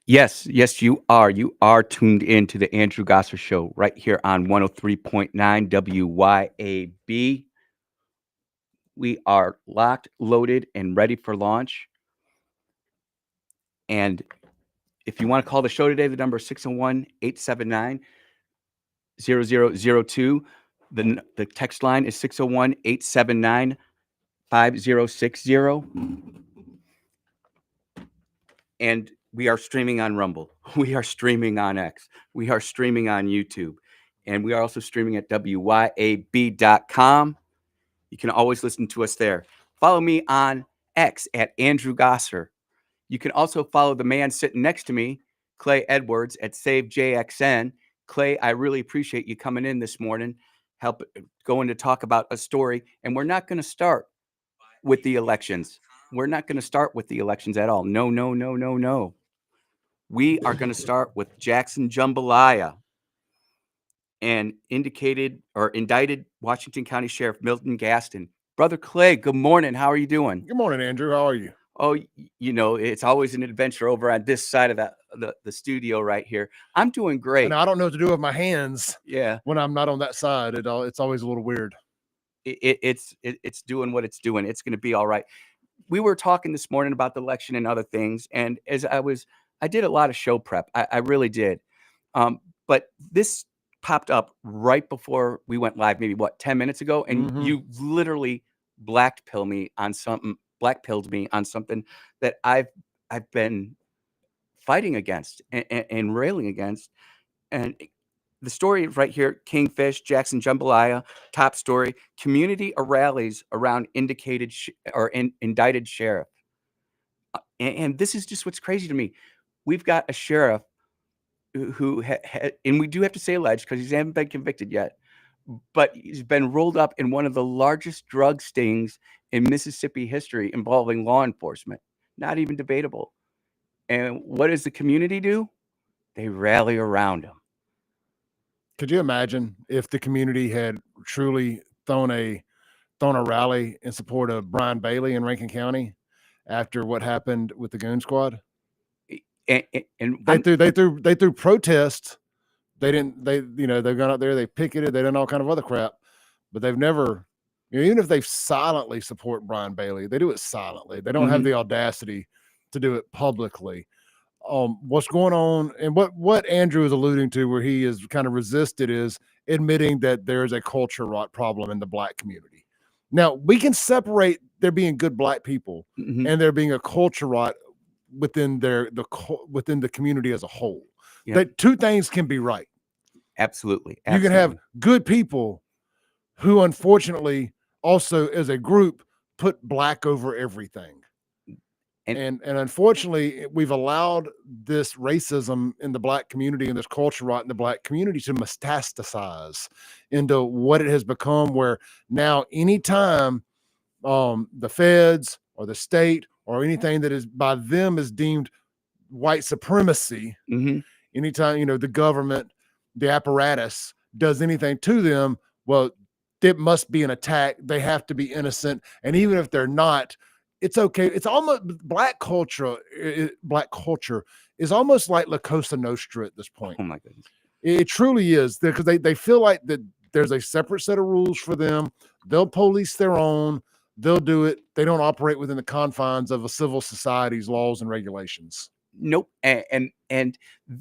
Yes, you are. You are tuned in to the Andrew Gosser Show right here on 103.9 WYAB. We are locked, loaded, and ready for launch. And if you want to call the show today, the number is 601-879-0002. The text line is 601-879-5060. And we are streaming on Rumble. We are streaming on X. We are streaming on YouTube. And we are also streaming at WYAB.com. You can always listen to us there. Follow me on X at Andrew Gosser. You can also follow the man sitting next to me, Clay Edwards, at SaveJXN. Clay, I really appreciate you coming in this morning, going to talk about a story. And we're not going to start with the elections. We're not going to start with the elections at all. No, no, no, no, no. We are going to start with Jackson Jambalaya and indicted Washington County Sheriff Milton Gaston. Brother Clay, good morning. How are you doing? Good morning, Andrew. How are you? Oh, it's always an adventure over on this side of the studio right here. I'm doing great. And I don't know what to do with my hands. Yeah. When I'm not on that side, it's always a little weird. It's doing what it's doing. It's going to be all right. We were talking this morning about the election and other things, and as I did a lot of show prep. I really did. But this popped up right before we went live, maybe 10 minutes ago, and you literally blackpilled me on something that I've been fighting against and railing against. And the story right here: Kingfish, Jackson Jambalaya, top story: community rallies around indicted indicted sheriff. And this is just what's crazy to me. We've got a sheriff who and we do have to say alleged because he hasn't been convicted yet, but he's been rolled up in one of the largest drug stings in Mississippi history involving law enforcement. Not even debatable. And what does the community do? They rally around him. Could you imagine if the community had truly thrown a rally in support of Brian Bailey in Rankin County after what happened with the Goon Squad? And they threw protests. They've gone out there, they picketed, they done all kind of other crap, but they've never, even if they silently support Brian Bailey, they do it silently. They don't have the audacity to do it publicly. What's going on, and what Andrew is alluding to, where he is kind of resisted, is admitting that there's a culture rot problem in the Black community. Now, we can separate there being good Black people and there being a culture rot within the community as a whole. Yep. That two things can be right. Absolutely. You can have good people who, unfortunately, also as a group, put Black over everything. And unfortunately, we've allowed this racism in the Black community and this culture rot in the Black community to metastasize into what it has become, where now anytime the feds or the state or anything that is by them is deemed white supremacy, anytime, the government, the apparatus does anything to them, well, it must be an attack. They have to be innocent. And even if they're not, it's okay. It's almost Black culture is almost like La Cosa Nostra at this point. Oh my goodness. It truly is, because they feel like that there's a separate set of rules for them. They'll police their own. They'll do it. They don't operate within the confines of a civil society's laws and regulations. Nope. I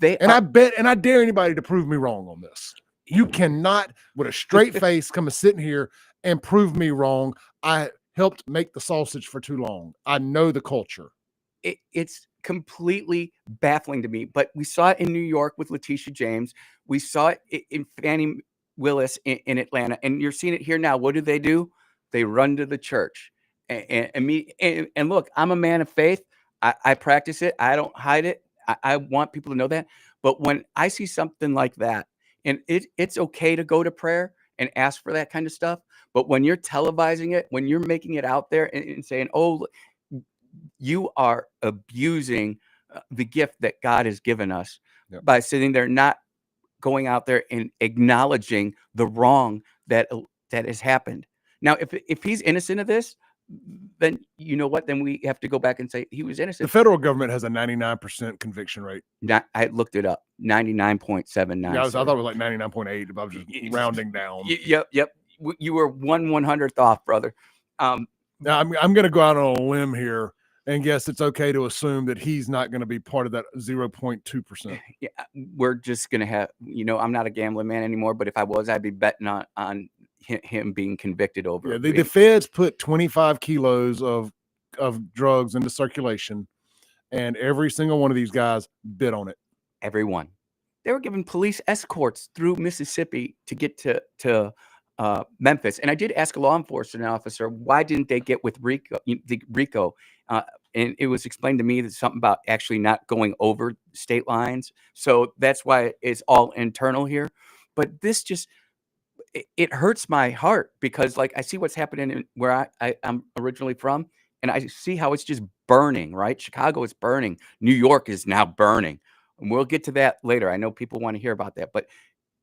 dare anybody to prove me wrong on this. You cannot, with a straight face, come and sit here and prove me wrong. I helped make the sausage for too long. I know the culture. It's completely baffling to me. But we saw it in New York with Letitia James. We saw it in Fannie Willis in Atlanta, and you're seeing it here now. What do? They run to the church. And look, I'm a man of faith. I practice it. I don't hide it. I want people to know that. But when I see something like that, and it's okay to go to prayer and ask for that kind of stuff. But when you're televising it, when you're making it out there and saying, oh, you are abusing the gift that God has given us by sitting there, not going out there and acknowledging the wrong that has happened. Now, if he's innocent of this, then you know what? Then we have to go back and say he was The innocent. federal government has a 99% conviction rate. I looked it up, 99.79. Yeah, I thought it was like 99.8, but I was just rounding down. Yep. You were 1/100th off, brother. Now, I'm going to go out on a limb here and guess it's okay to assume that he's not going to be part of that 0.2%. Yeah, we're just gonna have, I'm not a gambling man anymore, but if I was, I'd be betting on him being convicted over. Yeah, the feds put 25 kilos of drugs into circulation, and every single one of these guys bid on it. Everyone. They were given police escorts through Mississippi to get to Memphis. And I did ask a law enforcement officer, why didn't they get with Rico? And it was explained to me that something about actually not going over state lines. So that's why it's all internal here. But this just, it hurts my heart because, like, I see what's happening where I'm originally from, and I see how it's just burning, right? Chicago is burning. New York is now burning. And we'll get to that later. I know people want to hear about that, but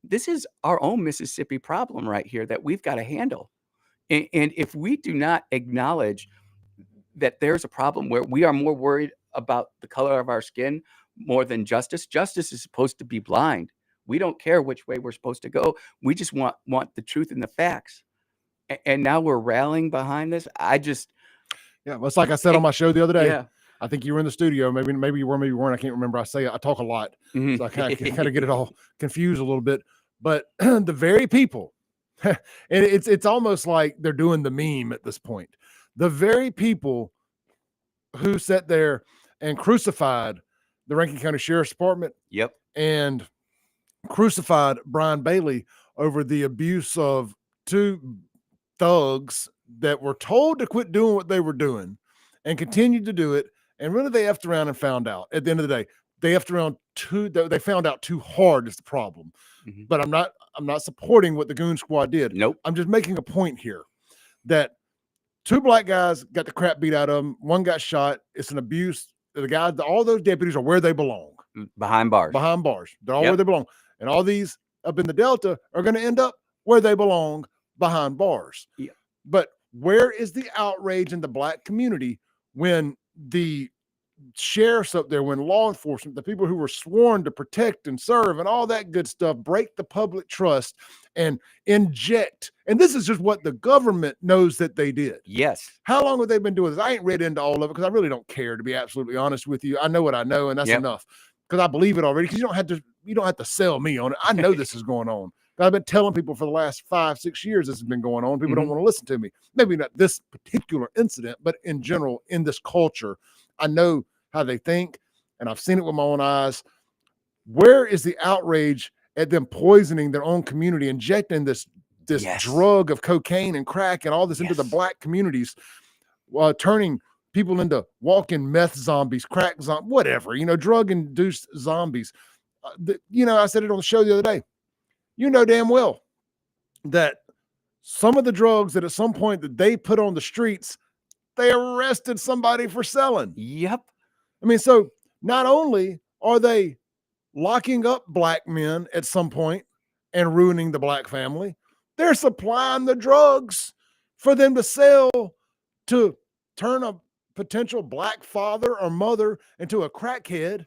this is our own Mississippi problem right here that we've got to handle. And if we do not acknowledge that there's a problem where we are more worried about the color of our skin more than justice, justice is supposed to be blind. We don't care which way we're supposed to go. We just want the truth and the facts. And now we're rallying behind this. Yeah, it's like I said on my show the other day. Yeah. I think you were in the studio. Maybe you were, maybe you weren't. I can't remember. I talk a lot, so I kind of get it all confused a little bit. But the very people, and it's almost like they're doing the meme at this point. The very people who sat there and crucified the Rankin County Sheriff's Department, Yep, and crucified Brian Bailey over the abuse of two thugs that were told to quit doing what they were doing and continued to do it. And really, they effed around and found out. At the end of the day, they effed around they found out too hard is the problem. Mhm. But I'm not supporting what the Goon Squad did. Nope. I'm just making a point here that two black guys got the crap beat out of them. One got shot. It's an abuse. The guys, all those deputies are where they belong. Behind bars. Behind bars. They're all where they belong. And all these up in the Delta are going to end up where they belong, behind bars. Yeah. But where is the outrage in the black community when the sheriffs up there, when law enforcement, the people who were sworn to protect and serve and all that good stuff, break the public trust and inject? And this is just what the government knows that they did. Yes. How long have they been doing this? I ain't read into all of it because I really don't care, to be absolutely honest with you. I know what I know, and that's enough, because I believe it already. Because you don't have to sell me on it. I know this is going on. I've been telling people for the last 5-6 years this has been going on. People don't want to listen to me. Maybe not this particular incident, but in general, in this culture, I know how they think, and I've seen it with my own eyes. Where is the outrage at them poisoning their own community, injecting this drug of cocaine and crack and all this into the black communities, turning people into walking meth zombies, crack zombies, whatever, drug-induced zombies. I said it on the show the other day. You know damn well that some of the drugs that at some point that they put on the streets, they arrested somebody for selling. Yep. I mean, so not only are they locking up black men at some point and ruining the black family, they're supplying the drugs for them to sell to turn a potential black father or mother into a crackhead,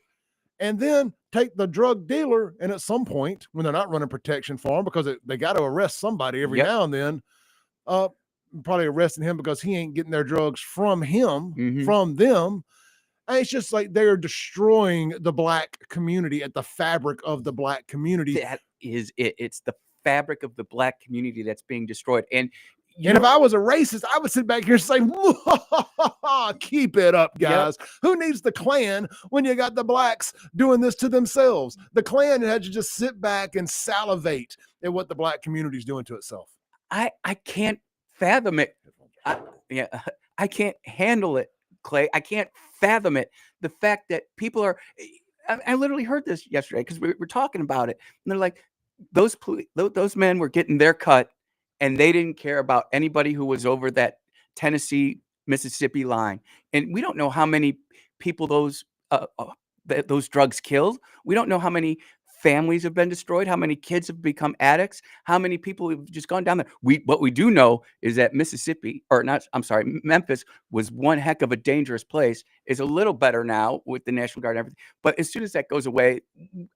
and then take the drug dealer, and at some point, when they're not running protection for him, because they got to arrest somebody every now and then, probably arresting him because he ain't getting their drugs from him, from them. And it's just like they're destroying the black community at the fabric of the black community. That is it. It's the fabric of the black community that's being destroyed. And if I was a racist, I would sit back here and say, keep it up, guys. Yep. Who needs the Klan when you got the blacks doing this to themselves? The Klan had to just sit back and salivate at what the black community is doing to itself. I can't fathom it. I can't handle it, Clay. I can't fathom it. The fact that people are, I literally heard this yesterday because we were talking about it. And they're like, those men were getting their cut, and they didn't care about anybody who was over that Tennessee, Mississippi line. And we don't know how many people those drugs killed. We don't know how many families have been destroyed, how many kids have become addicts, how many people have just gone down there. What we do know is that Memphis was one heck of a dangerous place. Is a little better now with the National Guard and everything. But as soon as that goes away,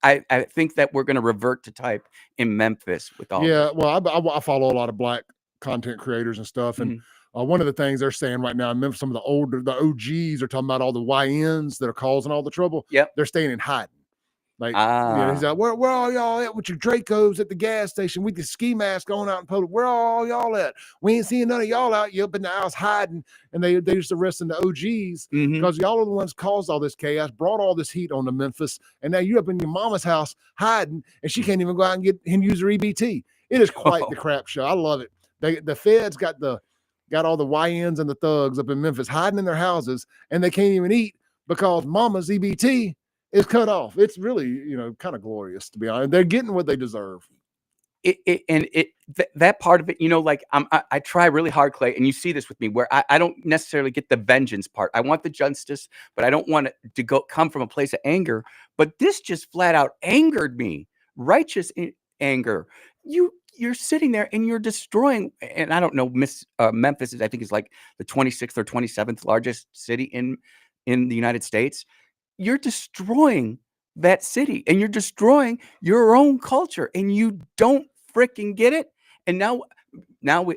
I think that we're going to revert to type in Memphis with all Yeah, this. well, I follow a lot of Black content creators and stuff, and one of the things they're saying right now in Memphis, some of the OGs are talking about all the YNs that are causing all the trouble. Yep. They're staying in hiding. Like, he's like, where all y'all at with your Dracos at the gas station with the ski mask on out in public? Where all y'all at? We ain't seeing none of y'all out. You up in the house hiding. And they just arresting the OGs because y'all are the ones caused all this chaos, brought all this heat on to Memphis. And now you're up in your mama's house hiding, and she can't even go out and get and use her EBT. It is quite the crap show. I love it. The feds got all the YNs and the thugs up in Memphis hiding in their houses, and they can't even eat because mama's EBT is cut off. It's really, kind of glorious, to be honest. They're getting what they deserve. That part of it, like I try really hard, Clay, and you see this with me where I don't necessarily get the vengeance part. I want the justice, but I don't want it to come from a place of anger. But this just flat out angered me. Righteous anger. You're sitting there and you're destroying, and I don't know, Memphis I think is like the 26th or 27th largest city in the United States. You're destroying that city and you're destroying your own culture, and you don't freaking get it. And now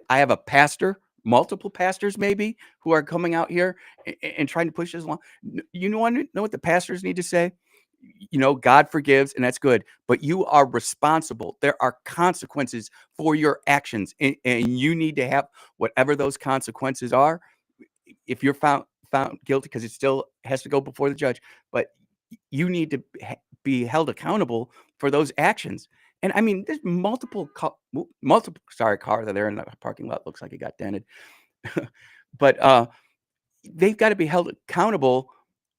I have a pastor, multiple pastors maybe, who are coming out here and trying to push this along. You want to know what the pastors need to say? God forgives, and that's good, but you are responsible. There are consequences for your actions, and you need to have whatever those consequences are. If you're found guilty, because it still has to go before the judge, but you need to be held accountable for those actions. And I mean, there's multiple car that they're in the parking lot. Looks like it got dented. But they've got to be held accountable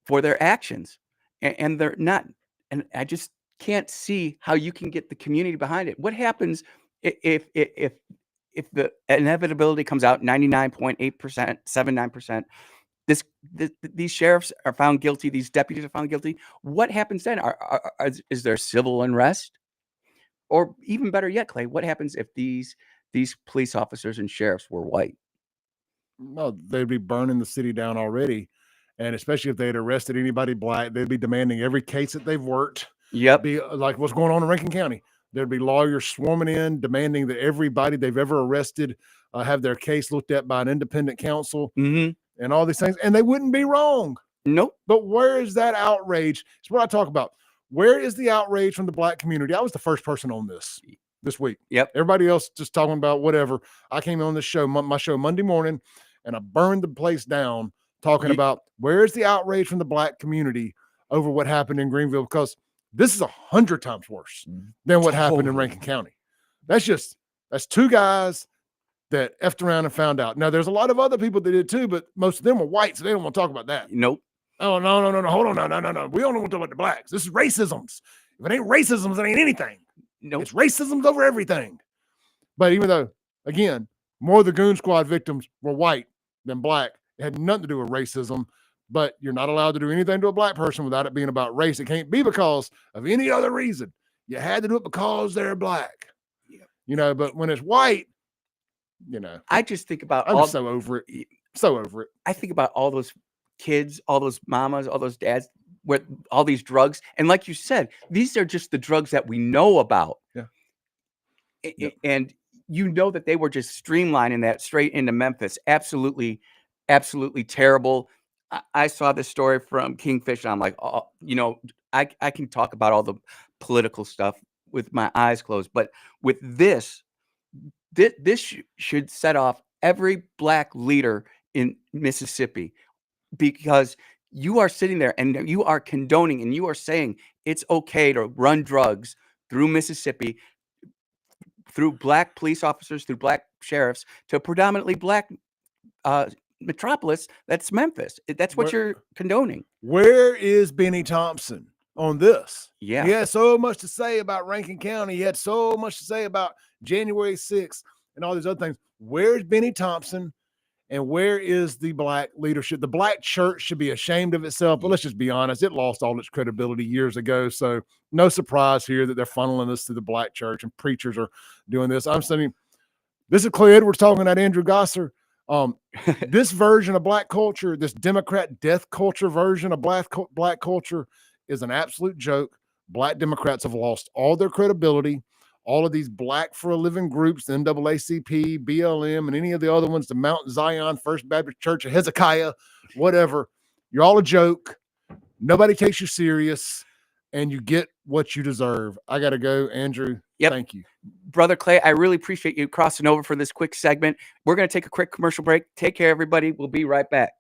for their actions, and they're not. And I just can't see how you can get the community behind it. What happens if the inevitability comes out 99.8%, 79%? These sheriffs are found guilty. These deputies are found guilty. What happens then? Is there civil unrest? Or even better yet, Clay, what happens if these police officers and sheriffs were white? No, they'd be burning the city down already. And especially if they had arrested anybody Black, they'd be demanding every case that they've worked. Yep. Be like what's going on in Rankin County. There'd be lawyers swarming in, demanding that everybody they've ever arrested have their case looked at by an independent counsel and all these things. And they wouldn't be wrong. Nope. But where is that outrage? It's what I talk about. Where is the outrage from the Black community? I was the first person on this week. Yep. Everybody else just talking about whatever. I came on this show, my show Monday morning, and I burned the place down talking about where's the outrage from the Black community over what happened in Greenville, because this is 100 times worse than what happened in Rankin County. That's two guys that effed around and found out. Now, there's a lot of other people that did too, but most of them were white, so they don't want to talk about that. Nope. Oh, no. Hold on. No. We don't want to talk about the Blacks. This is racisms. If it ain't racisms, it ain't anything. Nope. It's racisms over everything. But even though, again, more of the Goon Squad victims were white than Black, it had nothing to do with racism. But you're not allowed to do anything to a Black person without it being about race. It can't be because of any other reason. You had to do it because they're Black. Yeah. But when it's white, I just think about I'm so over it. So over it. I think about all those kids, all those mamas, all those dads with all these drugs. And like you said, these are just the drugs that we know about. Yeah. And that they were just streamlining that straight into Memphis. Absolutely, absolutely terrible. I saw this story from Kingfish, and I'm like, I can talk about all the political stuff with my eyes closed. But with this should set off every Black leader in Mississippi, because you are sitting there and you are condoning and you are saying it's okay to run drugs through Mississippi, through Black police officers, through Black sheriffs, to a predominantly Black metropolis that's Memphis. That's what you're condoning. Where is Benny Thompson on this? Yeah. He had so much to say about Rankin County. He had so much to say about January 6th and all these other things. Where's Benny Thompson And where is the black leadership? The black church should be ashamed of itself, but let's just be honest. It lost all its credibility years ago. So no surprise here that they're funneling us to the black church and preachers are doing this. I'm saying this is Clay Edwards talking about Andrew Gosser. This version of black culture, this Democrat death culture version of black culture is an absolute joke. Black Democrats have lost all their credibility. All of these black for a living groups, the NAACP, BLM, and any of the other ones, the Mount Zion, First Baptist Church of Hezekiah, whatever. You're all a joke. Nobody takes you serious, and you get what you deserve. I got to go, Andrew. Yep. Thank you. Brother Clay, I really appreciate you crossing over for this quick segment. We're going to take a quick commercial break. Take care, everybody. We'll be right back.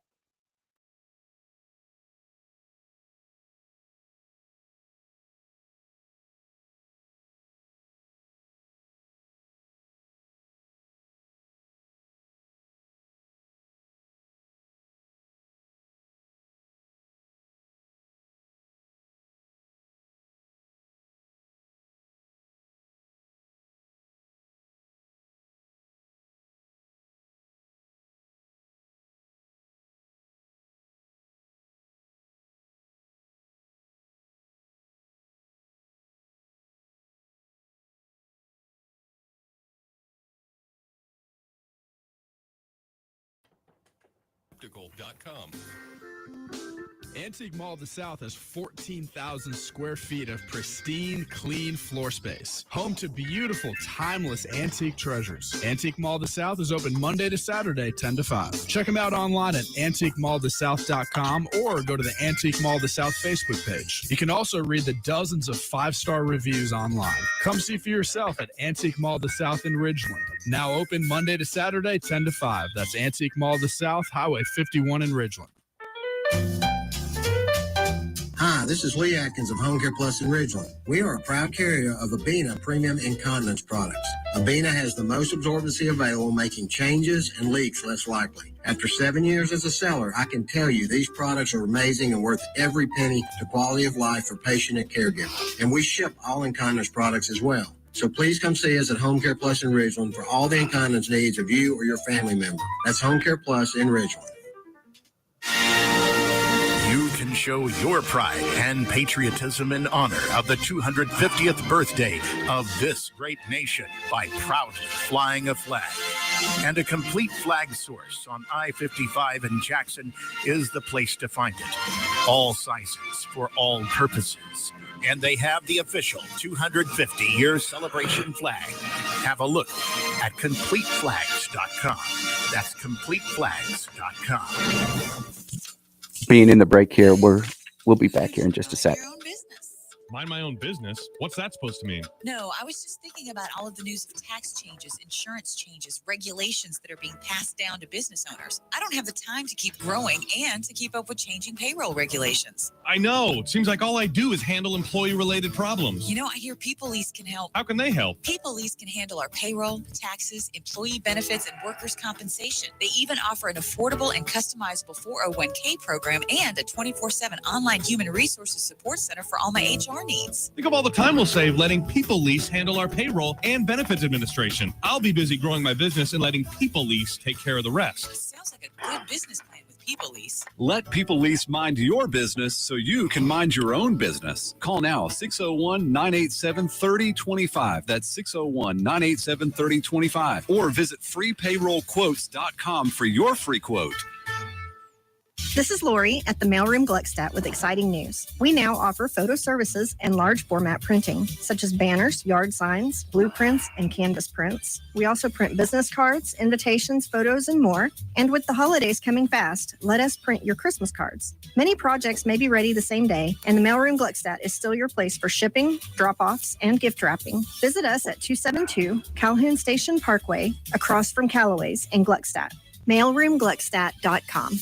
Antique Mall of the South has 14,000 square feet of pristine, clean floor space. Home to beautiful, timeless antique treasures. Antique Mall of the South is open Monday to Saturday, 10 to 5. Check them out online at antiquemallofthesouth.com or go to the Antique Mall of the South Facebook page. You can also read the dozens of 5-star reviews online. Come see for yourself at Antique Mall of the South in Ridgeland. Now open Monday to Saturday, 10 to 5. That's Antique Mall of the South, Highway 51 in Ridgeland. Hi, this is Lee Atkins of Home Care Plus in Ridgeland. We are a proud carrier of Abena Premium Incontinence products. Abena has the most absorbency available, making changes and leaks less likely. After 7 years as a seller, I can tell you these products are amazing and worth every penny to quality of life for patient and caregiver. And we ship all incontinence products as well. So please come see us at Home Care Plus in Ridgeland for all the incontinence needs of you or your family member. That's Home Care Plus in Ridgeland. You can show your pride and patriotism in honor of the 250th birthday of this great nation by proudly flying a flag. And a complete flag source on I-55 in Jackson is the place to find it. All sizes for all purposes. And they have the official 250-year celebration flag. Have a look at CompleteFlags.com. That's CompleteFlags.com. Being in the break here, we'll be back here in just a sec. Mind my own business? What's that supposed to mean? No, I was just thinking about all of the news of tax changes, insurance changes, regulations that are being passed down to business owners. I don't have the time to keep growing and to keep up with changing payroll regulations. I know. It seems like all I do is handle employee-related problems. You know, I hear People Lease can help. How can they help? People Lease can handle our payroll, taxes, employee benefits, and workers' compensation. They even offer an affordable and customizable 401k program and a 24/7 online human resources support center for all my HR needs. Think of all the time we'll save letting People Lease handle our payroll and benefits administration. I'll be busy growing my business and letting People Lease take care of the rest. Sounds like a good business plan with People Lease. Let People Lease mind your business so you can mind your own business. Call now 601-987-3025. That's 601-987-3025. Or visit freepayrollquotes.com for your free quote. This is Lori at the Mailroom Gluckstadt with exciting news. We now offer photo services and large format printing, such as banners, yard signs, blueprints, and canvas prints. We also print business cards, invitations, photos, and more. And with the holidays coming fast, let us print your Christmas cards. Many projects may be ready the same day, and the Mailroom Gluckstadt is still your place for shipping, drop-offs, and gift wrapping. Visit us at 272 Calhoun Station Parkway, across from Callaway's in Gluckstadt. Mailroomgluckstadt.com.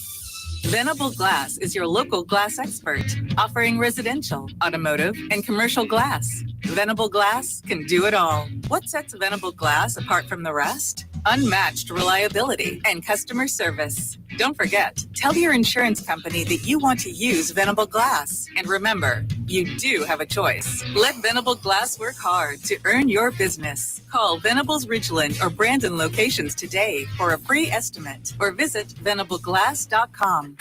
Venable Glass is your local glass expert, offering residential, automotive, and commercial glass. Venable Glass can do it all. What sets Venable Glass apart from the rest? unmatched reliability, and customer service. Don't forget, tell your insurance company that you want to use Venable Glass. And remember, you do have a choice. Let Venable Glass work hard to earn your business. Call Venable's Ridgeland or Brandon locations today for a free estimate or visit venableglass.com.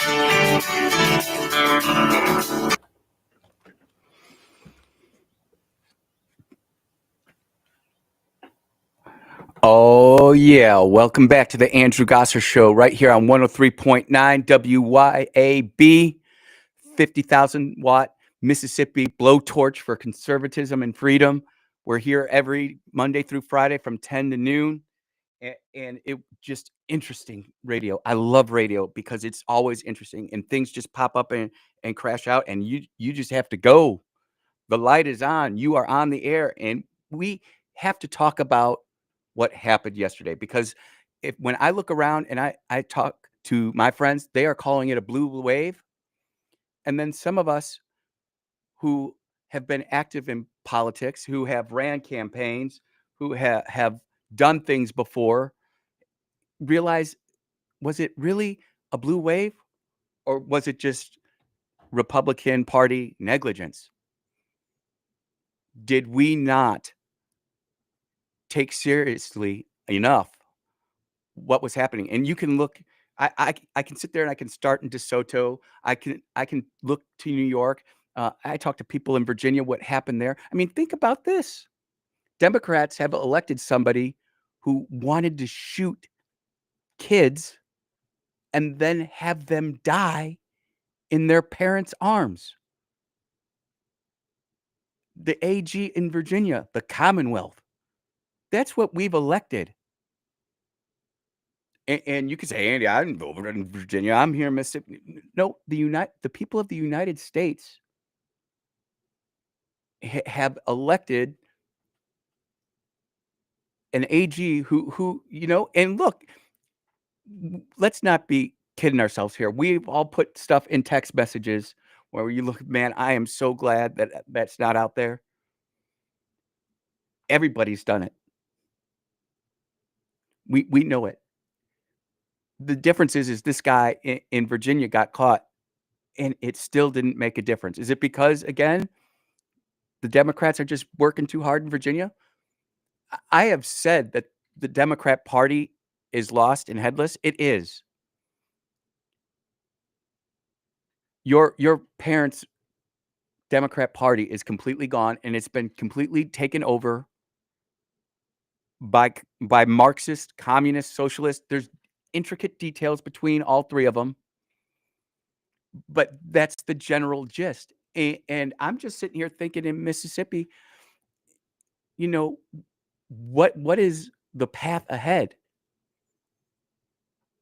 Oh, yeah. Welcome back to the Andrew Gosser Show right here on 103.9 WYAB, 50,000 watt Mississippi blowtorch for conservatism and freedom. We're here every Monday through Friday from 10 to noon. And it just interesting radio. I love radio because it's always interesting and things just pop up and crash out and you just have to go. The light is on. You are on the air. And we have to talk about what happened yesterday, because when I look around and I talk to my friends, they are calling it a blue wave. And then some of us who have been active in politics, who have ran campaigns, who have done things before, realize, was it really a blue wave or was it just Republican Party negligence? Did we not take seriously enough what was happening? And you can look, I can sit there and I can start in DeSoto. I can look to New York. I talk to people in Virginia, what happened there. I mean, think about this. Democrats have elected somebody who wanted to shoot kids and then have them die in their parents' arms. The AG in Virginia, the Commonwealth. That's what we've elected. And you could say, Andy, I didn't vote in Virginia. I'm here in Mississippi. No, the people of the United States have elected an AG who, and look, let's not be kidding ourselves here. We've all put stuff in text messages where you look, man, I am so glad that that's not out there. Everybody's done it. We know it. The difference is this guy in Virginia got caught and it still didn't make a difference. Is it because, again, the Democrats are just working too hard in Virginia? I have said that the Democrat Party is lost and headless. It is. Your parents' Democrat Party is completely gone, and it's been completely taken over by Marxist, communist, socialist. There's intricate details between all three of them, but that's the general gist. And I'm just sitting here thinking, in Mississippi, what is the path ahead?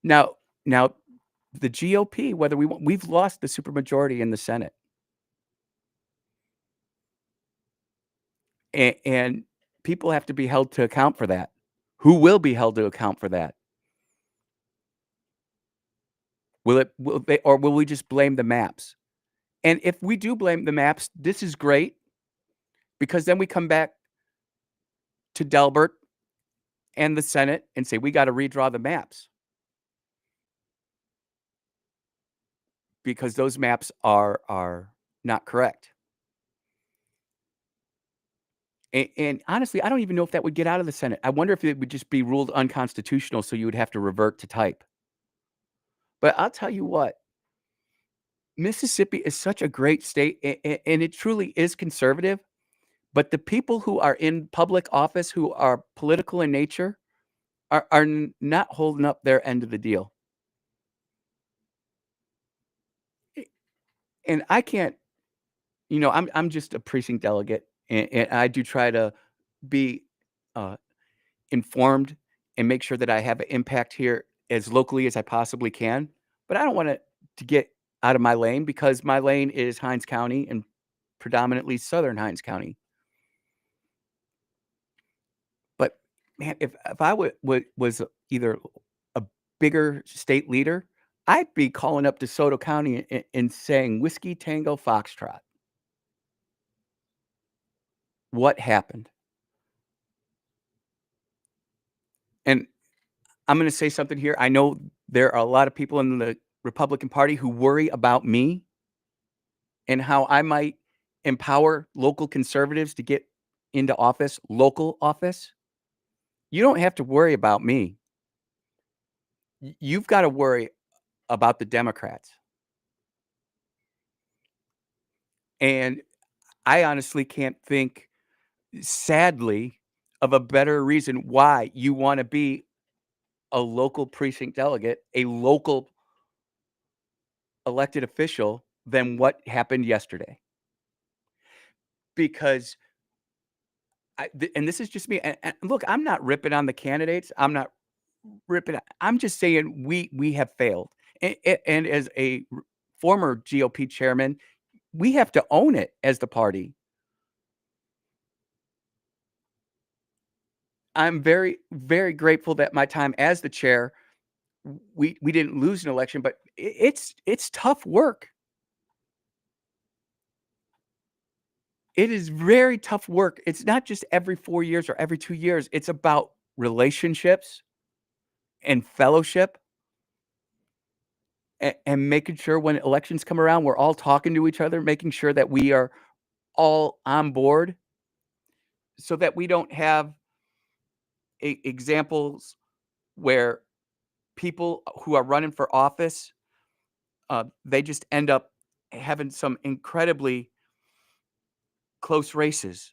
Now the GOP, whether we've lost the supermajority in the Senate. And people have to be held to account for that. Who will be held to account for that? Will we just blame the maps? And if we do blame the maps, this is great, because then we come back to Delbert and the Senate and say, we got to redraw the maps, because those maps are not correct. And honestly, I don't even know if that would get out of the Senate. I wonder if it would just be ruled unconstitutional, so you would have to revert to type. But I'll tell you what, Mississippi is such a great state, and it truly is conservative. But the people who are in public office, who are political in nature, are not holding up their end of the deal. And I can't, I'm just a precinct delegate, and I do try to be informed and make sure that I have an impact here as locally as I possibly can. But I don't want it to get out of my lane, because my lane is Hinds County, and predominantly southern Hinds County. But man, if I was either a bigger state leader, I'd be calling up DeSoto County and saying, Whiskey Tango Foxtrot. What happened? And I'm going to say something here. I know there are a lot of people in the Republican Party who worry about me and how I might empower local conservatives to get into office, local office. You don't have to worry about me. You've got to worry about the Democrats. And I honestly can't think, sadly, of a better reason why you want to be a local precinct delegate, a local elected official, than what happened yesterday. Because and this is just me. And look, I'm not ripping on the candidates. I'm not ripping. I'm just saying we have failed. And as a former GOP chairman, we have to own it as the party. I'm very, very grateful that my time as the chair, we didn't lose an election, but it's tough work. It is very tough work. It's not just every 4 years or every 2 years. It's about relationships and fellowship and making sure when elections come around, we're all talking to each other, making sure that we are all on board so that we don't have examples where people who are running for office, they just end up having some incredibly close races.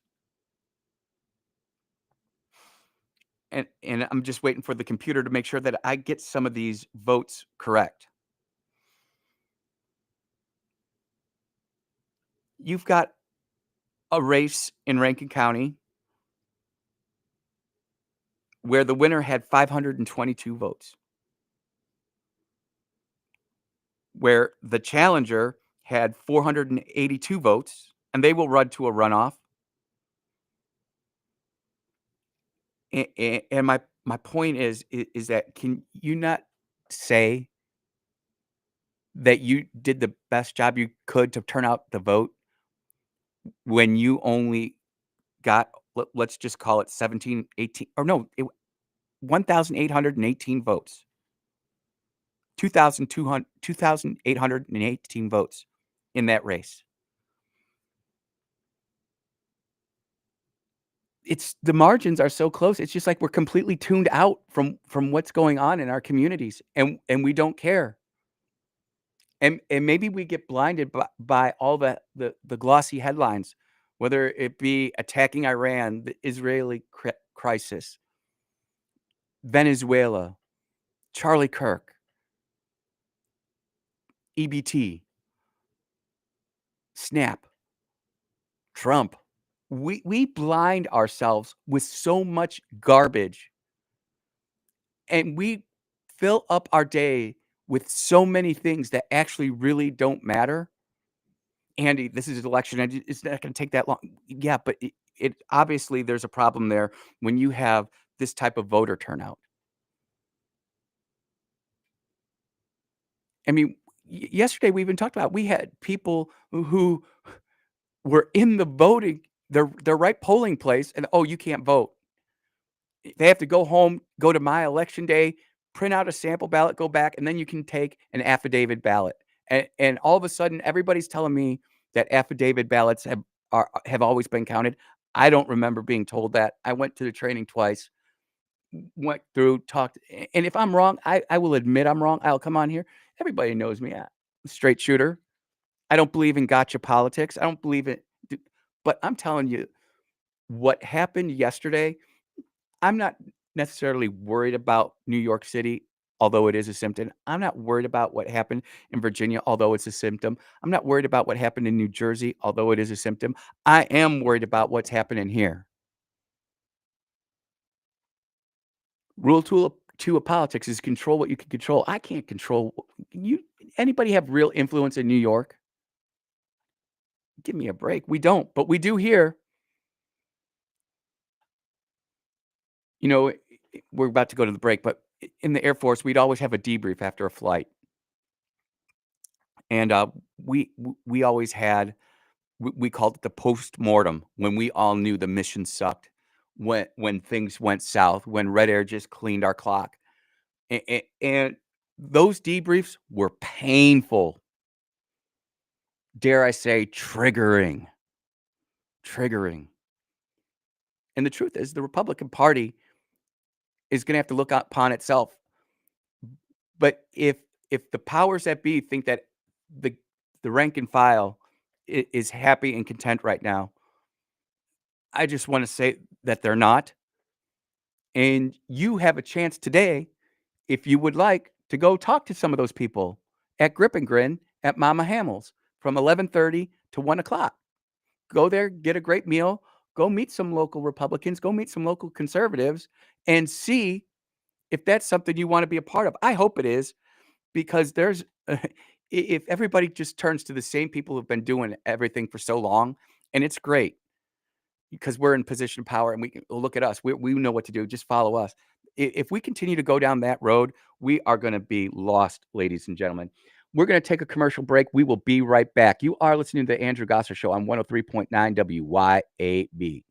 And I'm just waiting for the computer to make sure that I get some of these votes correct. You've got a race in Rankin County where the winner had 522 votes, where the challenger had 482 votes, and they will run to a runoff. And my point is that can you not say that you did the best job you could to turn out the vote when you only got, let's just call it 17, 18, or no, 1,818 votes. 2,818 votes in that race. The margins are so close. It's just like we're completely tuned out from what's going on in our communities, and we don't care. And maybe we get blinded by all the glossy headlines, whether it be attacking Iran, the Israeli crisis, Venezuela, Charlie Kirk, EBT, SNAP, Trump. We blind ourselves with so much garbage, and we fill up our day with so many things that actually really don't matter. Andy, this is an election. It's not going to take that long. Yeah, but it obviously there's a problem there when you have this type of voter turnout. I mean, yesterday we even talked about, we had people who were in the voting, their right polling place, and you can't vote. They have to go home, go to My Election Day, print out a sample ballot, go back, and then you can take an affidavit ballot. And all of a sudden, everybody's telling me that affidavit ballots have always been counted. I don't remember being told that. I went to the training twice, went through, talked, and if I'm wrong, I will admit I'm wrong. I'll come on here. Everybody knows me. I'm a straight shooter. I don't believe in gotcha politics. I don't believe it. But I'm telling you, what happened yesterday, I'm not necessarily worried about New York City, although it is a symptom. I'm not worried about what happened in Virginia, although it's a symptom. I'm not worried about what happened in New Jersey, although it is a symptom. I am worried about what's happening here. Rule two of politics is control what you can control. I can't control you. Anybody have real influence in New York? Give me a break. We don't, but we do here. You know, we're about to go to the break, but in the Air Force, we'd always have a debrief after a flight. And we always had, we called it the post-mortem, when we all knew the mission sucked, when things went south, when Red Air just cleaned our clock. And those debriefs were painful. Dare I say, triggering. And the truth is, the Republican Party is going to have to look upon itself. But if the powers that be think that the rank and file is happy and content right now, I just want to say that they're not. And you have a chance today, if you would like, to go talk to some of those people at Grip and Grin at Mama Hamill's from 11:30 to 1 o'clock. Go there, get a great meal, go meet some local Republicans, go meet some local conservatives, and see if that's something you want to be a part of. I hope it is, because there's if everybody just turns to the same people who've been doing everything for so long, and it's great because we're in position of power and we can look at us. We know what to do. Just follow us. If we continue to go down that road, we are going to be lost, ladies and gentlemen. We're going to take a commercial break. We will be right back. You are listening to the Andrew Gosser Show on 103.9 WYAB.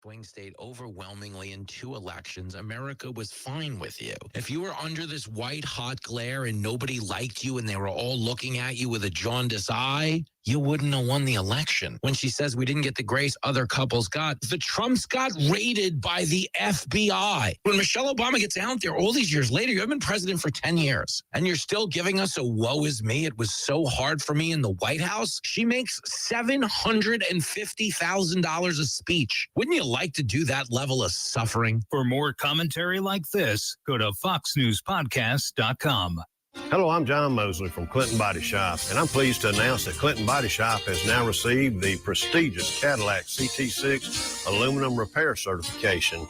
Swing state overwhelmingly in 2 elections, America was fine with you. If you were under this white hot glare and nobody liked you and they were all looking at you with a jaundiced eye, you wouldn't have won the election. When she says we didn't get the grace other couples got, the Trumps got raided by the FBI. When Michelle Obama gets out there all these years later, you have been president for 10 years, and you're still giving us a woe is me, it was so hard for me in the White House. She makes $750,000 a speech. Wouldn't you like to do that level of suffering? For more commentary like this, go to foxnewspodcast.com. Hello, I'm John Mosley from Clinton Body Shop, and I'm pleased to announce that Clinton Body Shop has now received the prestigious Cadillac CT6 aluminum repair certification.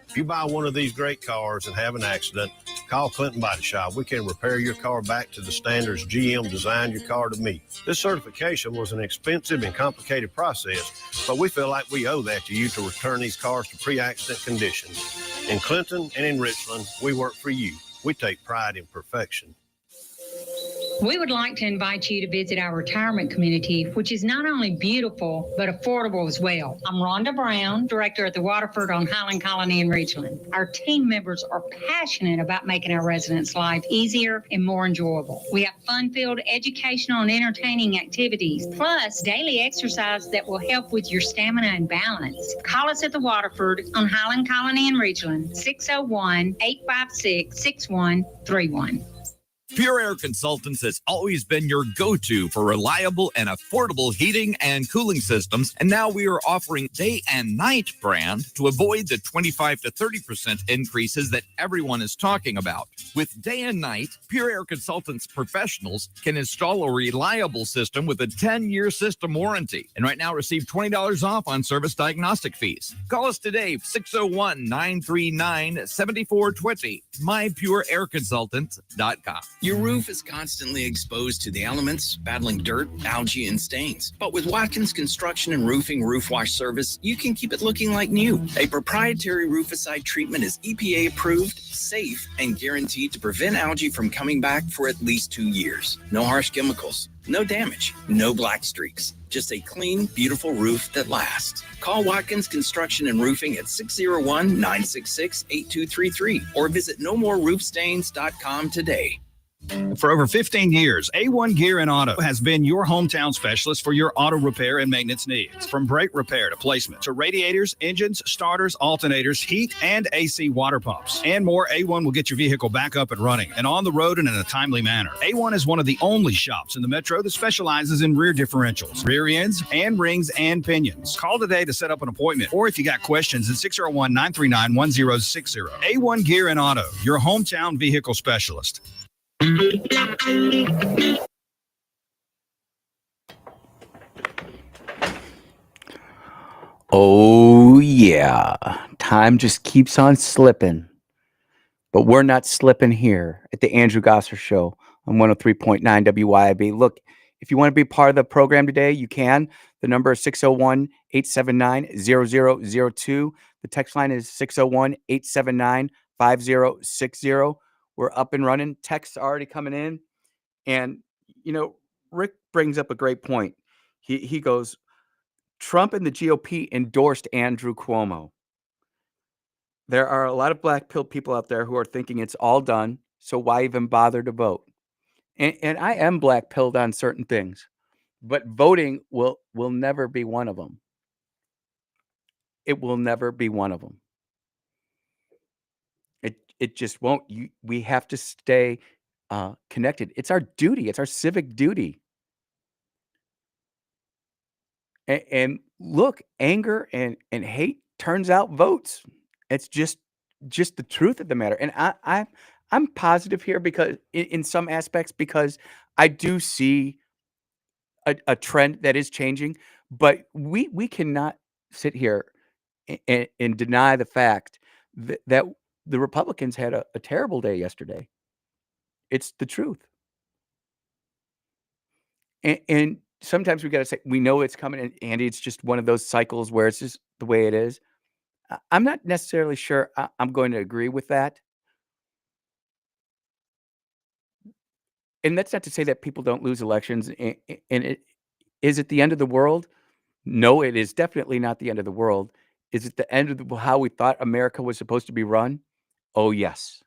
If you buy one of these great cars and have an accident, call Clinton Body Shop. We can repair your car back to the standards GM designed your car to meet. This certification was an expensive and complicated process, but we feel like we owe that to you to return these cars to pre-accident conditions. In Clinton and in Richland, we work for you. We take pride in perfection. We would like to invite you to visit our retirement community, which is not only beautiful, but affordable as well. I'm Rhonda Brown, director at the Waterford on Highland Colony in Ridgeland. Our team members are passionate about making our residents' life easier and more enjoyable. We have fun-filled educational and entertaining activities, plus daily exercise that will help with your stamina and balance. Call us at the Waterford on Highland Colony in Ridgeland, 601-856-6131. Pure Air Consultants has always been your go-to for reliable and affordable heating and cooling systems, and now we are offering day and night brand to avoid the 25 to 30% increases that everyone is talking about. With day and night, Pure Air Consultants professionals can install a reliable system with a 10-year system warranty, and right now receive $20 off on service diagnostic fees. Call us today, 601-939-7420, mypureairconsultants.com. Your roof is constantly exposed to the elements, battling dirt, algae, and stains. But with Watkins Construction and Roofing Roof Wash Service, you can keep it looking like new. A proprietary rooficide treatment is EPA approved, safe, and guaranteed to prevent algae from coming back for at least 2 years. No harsh chemicals, no damage, no black streaks. Just a clean, beautiful roof that lasts. Call Watkins Construction and Roofing at 601-966-8233 or visit nomoreroofstains.com today. For over 15 years, A1 Gear and Auto has been your hometown specialist for your auto repair and maintenance needs. From brake repair to placement to radiators, engines, starters, alternators, heat, and AC water pumps, and more, A1 will get your vehicle back up and running and on the road and in a timely manner. A1 is one of the only shops in the metro that specializes in rear differentials, rear ends, and rings and pinions. Call today to set up an appointment, or if you got questions, at 601-939-1060. A1 Gear and Auto, your hometown vehicle specialist. Oh, yeah. Time just keeps on slipping. But we're not slipping here at the Andrew Gosser Show on 103.9 WYAB. Look, if you want to be part of the program today, you can. The number is 601-879-0002. The text line is 601-879-5060. We're up and running. Texts are already coming in. And, you know, Rick brings up a great point. He goes, Trump and the GOP endorsed Andrew Cuomo. There are a lot of black pill people out there who are thinking it's all done, so why even bother to vote? And I am black pilled on certain things, but voting will never be one of them. It will never be one of them. It just won't. We have to stay connected. It's our duty. It's our civic duty. And look, anger and hate turns out votes. It's just the truth of the matter. And I'm positive here because in some aspects, because I do see a trend that is changing, but we cannot sit here and deny the fact that the Republicans had a terrible day yesterday. It's the truth. And sometimes we got to say, we know it's coming, and Andy, it's just one of those cycles where it's just the way it is. I'm not necessarily sure I'm going to agree with that. And that's not to say that people don't lose elections. And is it the end of the world? No, it is definitely not the end of the world. Is it the end of how we thought America was supposed to be run? Oh, yes.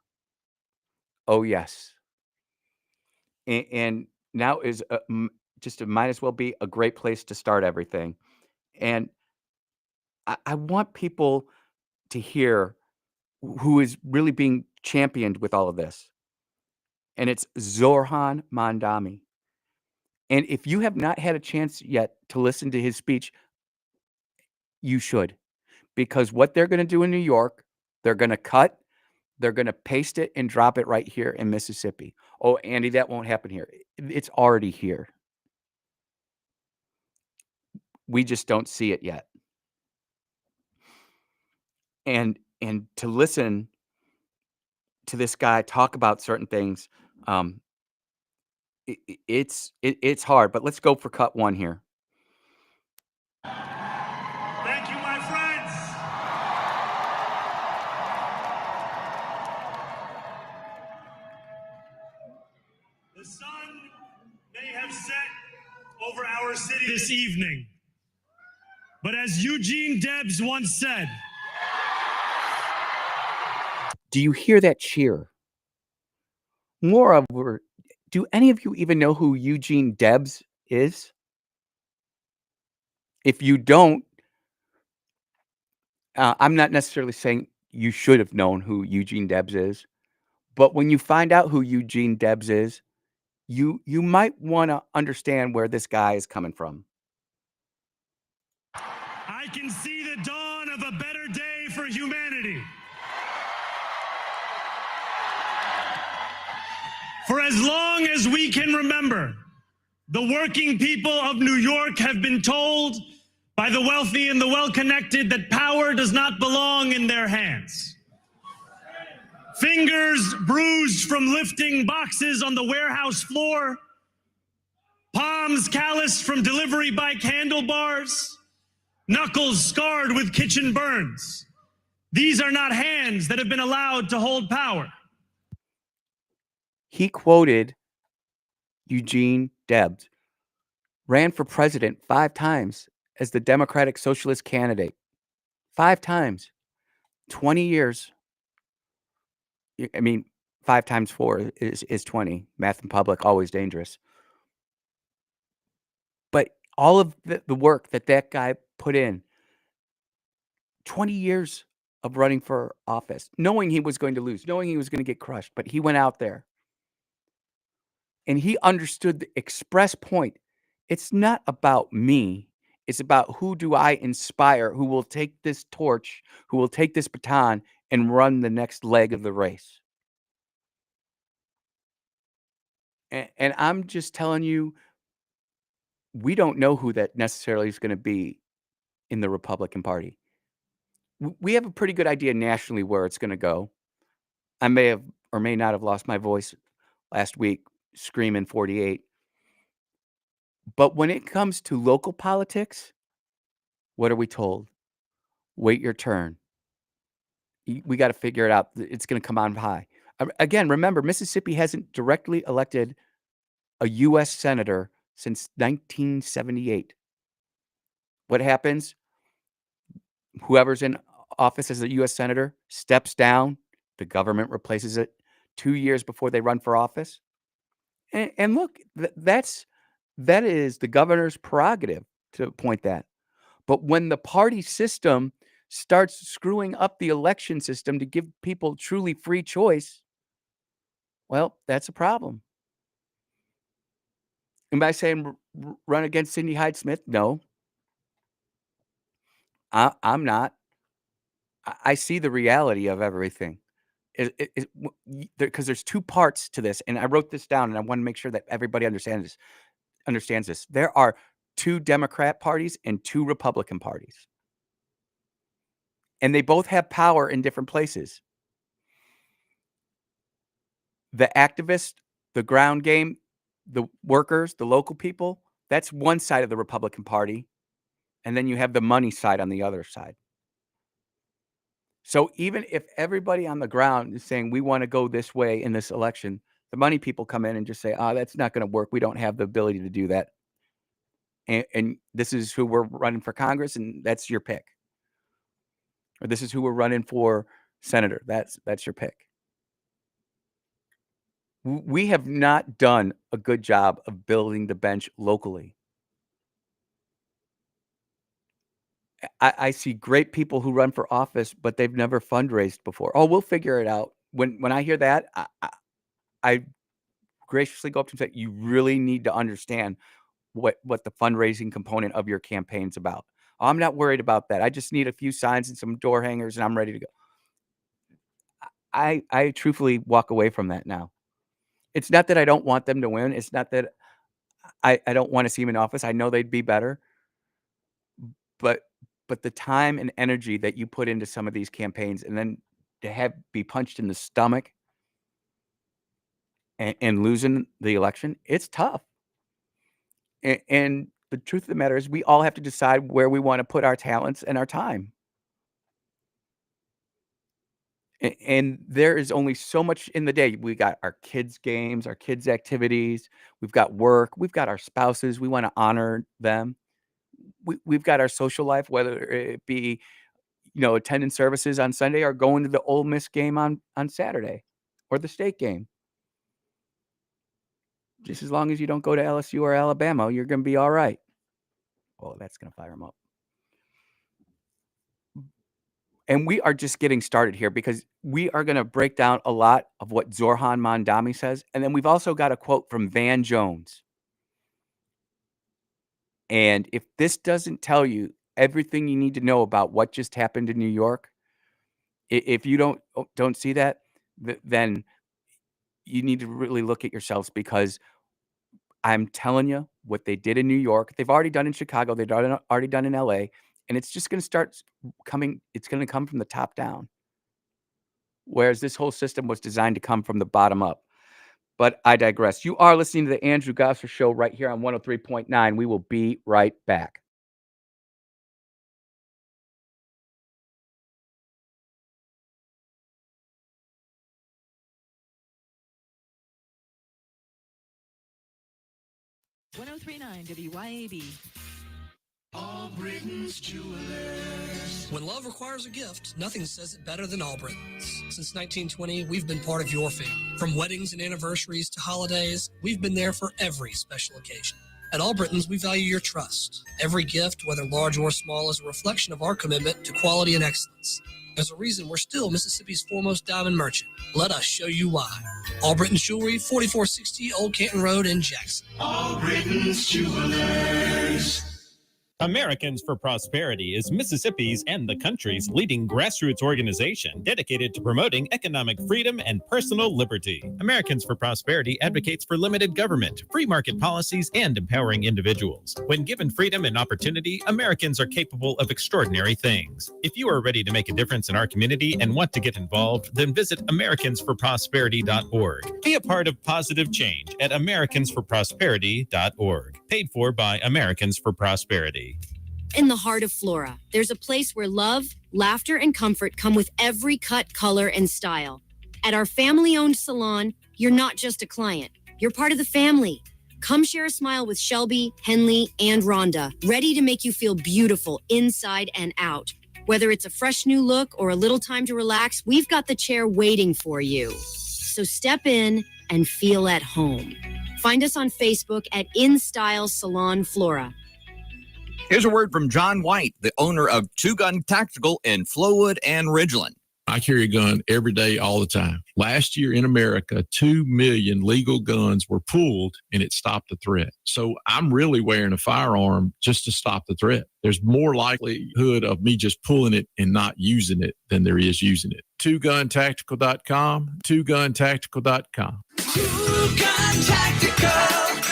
Oh, yes. And now is just might as well be a great place to start everything. And I want people to hear who is really being championed with all of this. And it's Zoran Mandami. And if you have not had a chance yet to listen to his speech, you should. Because what they're going to do in New York, they're going to cut, they're going to paste it and drop it right here in Mississippi. Oh, Andy, that won't happen here. It's already here. We just don't see it yet. And to listen to this guy talk about certain things, it's hard. But let's go for cut one here. Thank you, my friends. The sun may have set over our city this evening, but as Eugene Debs once said, do you hear that cheer? Moreover, do any of you even know who Eugene Debs is? If you don't, I'm not necessarily saying you should have known who Eugene Debs is, but when you find out who Eugene Debs is, you might want to understand where this guy is coming from. I can see the dawn of a better day for humanity. For as long as we can remember, the working people of New York have been told by the wealthy and the well-connected that power does not belong in their hands. Fingers bruised from lifting boxes on the warehouse floor, palms calloused from delivery bike handlebars, knuckles scarred with kitchen burns. These are not hands that have been allowed to hold power. He quoted Eugene Debs, ran for president 5 times as the Democratic Socialist candidate. 5 times. 20 years. I mean, 5 times 4 is 20. Math in public, always dangerous. But all of the work that guy put in, 20 years of running for office, knowing he was going to lose, knowing he was going to get crushed, but he went out there and he understood the express point. It's not about me. It's about who do I inspire, who will take this torch, who will take this baton and run the next leg of the race. And I'm just telling you, we don't know who that necessarily is going to be in the Republican Party. We have a pretty good idea nationally where it's going to go. I may have or may not have lost my voice last week screaming 48. But when it comes to local politics, what are we told? Wait your turn. We got to figure it out. It's going to come on high. Again, remember, Mississippi hasn't directly elected a U.S. senator since 1978. What happens? Whoever's in office as a U.S. senator steps down. The government replaces it 2 years before they run for office. And look, that is the governor's prerogative to appoint that. But when the party system starts screwing up the election system to give people truly free choice, well, that's a problem. Am I saying run against Cindy Hyde-Smith? No. I'm not. I see the reality of everything. Because there's two parts to this, and I wrote this down, and I want to make sure that everybody understands this. There are 2 Democrat parties and 2 Republican parties. And they both have power in different places. The activists, the ground game, the workers, the local people, that's one side of the Republican Party. And then you have the money side on the other side. So even if everybody on the ground is saying we want to go this way in this election, the money people come in and just say, that's not going to work. We don't have the ability to do that. And this is who we're running for Congress, and that's your pick. Or this is who we're running for senator. That's your pick. We have not done a good job of building the bench locally. I see great people who run for office, but they've never fundraised before. Oh, we'll figure it out. When I hear that, I graciously go up to them and say, you really need to understand what the fundraising component of your campaign's about. Oh, I'm not worried about that. I just need a few signs and some door hangers, and I'm ready to go. I truthfully walk away from that now. It's not that I don't want them to win. It's not that I don't want to see them in office. I know they'd be better. But the time and energy that you put into some of these campaigns, and then to be punched in the stomach and losing the election, it's tough. And the truth of the matter is we all have to decide where we want to put our talents and our time. And there is only so much in the day. We got our kids' games, our kids' activities. We've got work. We've got our spouses. We want to honor them. We've got our social life, whether it be, attending services on Sunday or going to the Ole Miss game on Saturday or the state game. Just as long as you don't go to LSU or Alabama, you're going to be all right. Oh, that's going to fire them up. And we are just getting started here because we are going to break down a lot of what Zorhan Mondami says. And then we've also got a quote from Van Jones. And if this doesn't tell you everything you need to know about what just happened in New York, if you don't see that, then you need to really look at yourselves, because I'm telling you what they did in New York, they've already done in Chicago, they've already done in LA, and it's just going to start coming. It's going to come from the top down. Whereas this whole system was designed to come from the bottom up. But I digress. You are listening to the Andrew Gosser Show right here on 103.9. We will be right back. .1039 WYAB. All Britain's jewelers. When love requires a gift, nothing says it better than Albritton's. Since 1920, we've been part of your family. From weddings and anniversaries to holidays, we've been there for every special occasion. At Albritton's, we value your trust. Every gift, whether large or small, is a reflection of our commitment to quality and excellence. There's a reason we're still Mississippi's foremost diamond merchant. Let us show you why. Albritton's Jewelry, 4460 Old Canton Road in Jackson. Albritton's Jewelers. Americans for Prosperity is Mississippi's and the country's leading grassroots organization dedicated to promoting economic freedom and personal liberty. Americans for Prosperity advocates for limited government, free market policies, and empowering individuals. When given freedom and opportunity, Americans are capable of extraordinary things. If you are ready to make a difference in our community and want to get involved, then visit americansforprosperity.org. Be a part of positive change at americansforprosperity.org. Paid for by Americans for Prosperity. In the heart of Flora, there's a place where love, laughter, and comfort come with every cut, color, and style. At our family-owned salon, you're not just a client. You're part of the family. Come share a smile with Shelby, Henley, and Rhonda, ready to make you feel beautiful inside and out. Whether it's a fresh new look or a little time to relax, we've got the chair waiting for you. So step in and feel at home. Find us on Facebook at In Style Salon Flora. Here's a word from John White, the owner of Two Gun Tactical in Flowood and Ridgeland. I carry a gun every day, all the time. Last year in America, 2 million legal guns were pulled and it stopped the threat. So I'm really wearing a firearm just to stop the threat. There's more likelihood of me just pulling it and not using it than there is using it. TwoGunTactical.com, TwoGunTactical.com. Two Gun Tactical,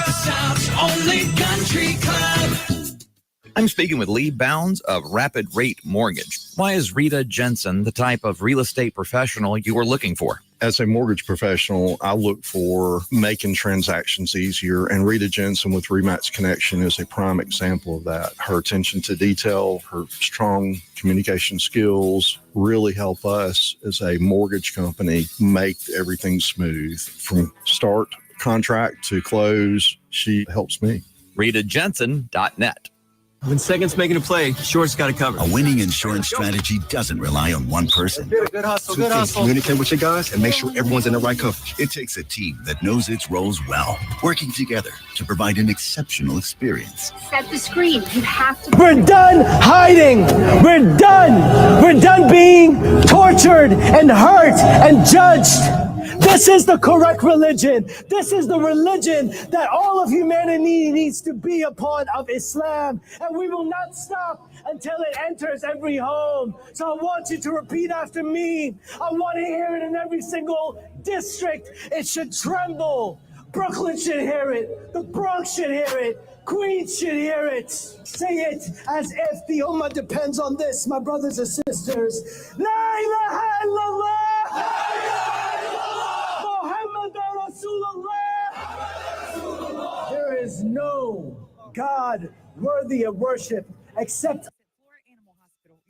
the South's only country club. I'm speaking with Lee Bounds of Rapid Rate Mortgage. Why is Rita Jensen the type of real estate professional you are looking for? As a mortgage professional, I look for making transactions easier, and Rita Jensen with Remax Connection is a prime example of that. Her attention to detail, her strong communication skills really help us as a mortgage company make everything smooth. From start contract to close, she helps me. RitaJensen.net. When seconds making a play, short's got to cover. A winning insurance strategy doesn't rely on one person. Good hustle, good hustle. Communicate with your guys and make sure everyone's in the right coverage. It takes a team that knows its roles well, working together to provide an exceptional experience. Set the screen. You have to. We're done hiding. We're done. We're done being tortured and hurt and judged. This is the correct religion. This is the religion that all of humanity needs to be a part of, Islam. And we will not stop until it enters every home. So I want you to repeat after me. I want to hear it in every single district. It should tremble. Brooklyn should hear it. The Bronx should hear it. Queens should hear it. Say it as if the Ummah depends on this, my brothers and sisters. La ilaha illallah. There is no God worthy of worship except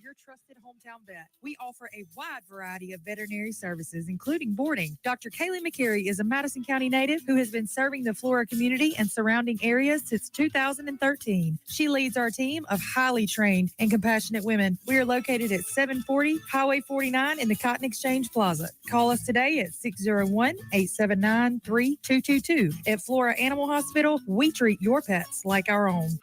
your trusted hometown vet. We offer a wide variety of veterinary services, including boarding. Dr. Kaylee McCary is a Madison County native who has been serving the Flora community and surrounding areas since 2013. She leads our team of highly trained and compassionate women. We are located at 740 Highway 49 in the Cotton Exchange Plaza. Call us today at 601-879-3222. At Flora Animal Hospital, we treat your pets like our own.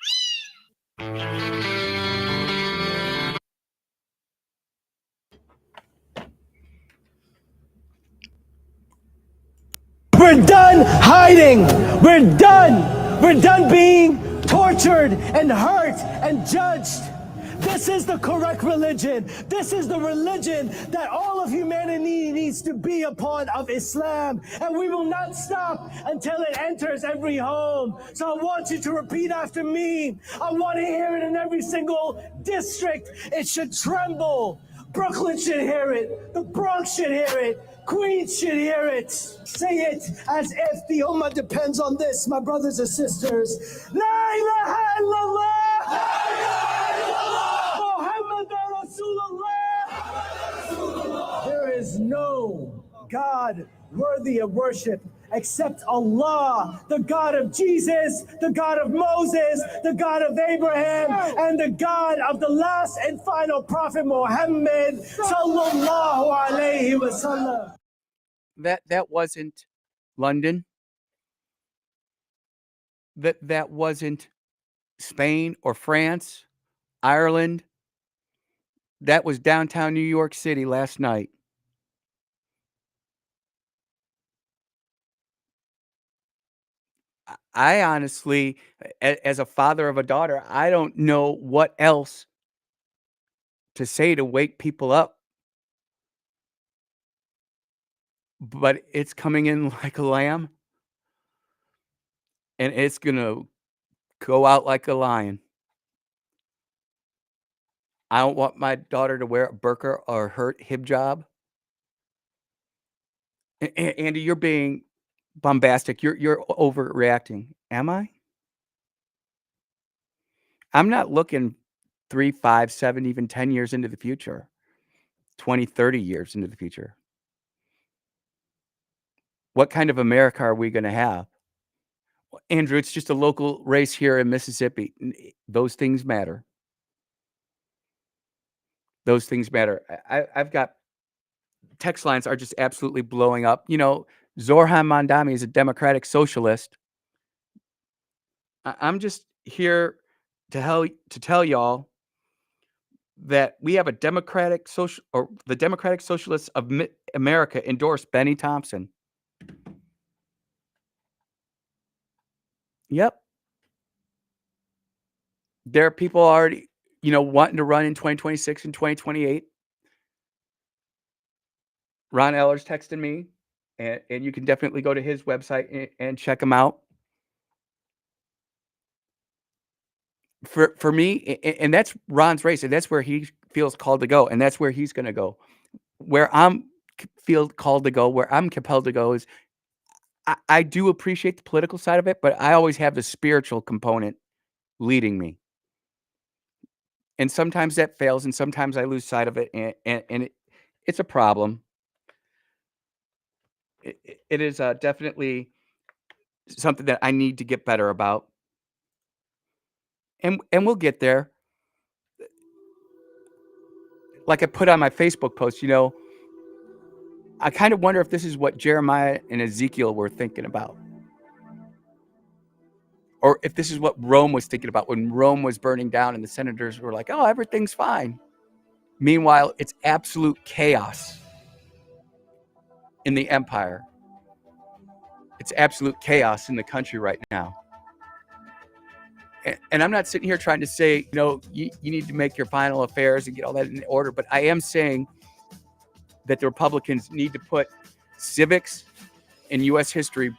We're done hiding. We're done. We're done being tortured and hurt and judged. This is the correct religion. This is the religion that all of humanity needs to be a part of, Islam. And we will not stop until it enters every home. So I want you to repeat after me. I want to hear it in every single district. It should tremble. Brooklyn should hear it. The Bronx should hear it. Queens should hear it. Say it as if the Ummah depends on this, my brothers and sisters. La ilaha illallah. La ilaha illallah. Muhammadur Rasulullah. There is no God worthy of worship except Allah, the God of Jesus, the God of Moses, the God of Abraham, and the God of the last and final prophet Muhammad sallallahu alayhi wasallam. That wasn't London. That wasn't Spain or France, Ireland. That was downtown New York City last night. I honestly, as a father of a daughter, I don't know what else to say to wake people up, but it's coming in like a lamb, and it's gonna go out like a lion. I don't want my daughter to wear a burqa or her hijab. Andy, you're being bombastic. You're overreacting. Am I? I'm not looking 3, 5, 7, even 10 years into the future, 20, 30 years into the future. What kind of America are we going to have? Andrew, it's just a local race here in Mississippi. Those things matter. Those things matter. I've got text lines are just absolutely blowing up. You know, Zorhan Mandami is a Democratic socialist. I'm just here to tell y'all that we have a Democratic social, or the Democratic Socialists of America endorse Benny Thompson. Yep. There are people already, wanting to run in 2026 and 2028. Ron Eller's texting me, and you can definitely go to his website and check him out. For me, and that's Ron's race, and that's where he feels called to go, and that's where he's going to go. Where I'm feel called to go, where I'm compelled to go is, I do appreciate the political side of it, but I always have the spiritual component leading me. And sometimes that fails, and sometimes I lose sight of it, and it's a problem. It is definitely something that I need to get better about. And we'll get there. Like I put on my Facebook post, I kind of wonder if this is what Jeremiah and Ezekiel were thinking about. Or if this is what Rome was thinking about when Rome was burning down and the senators were like, oh, everything's fine. Meanwhile, it's absolute chaos in the empire. It's absolute chaos in the country right now. And I'm not sitting here trying to say, you need to make your final affairs and get all that in order. But I am saying that the Republicans need to put civics and U.S. history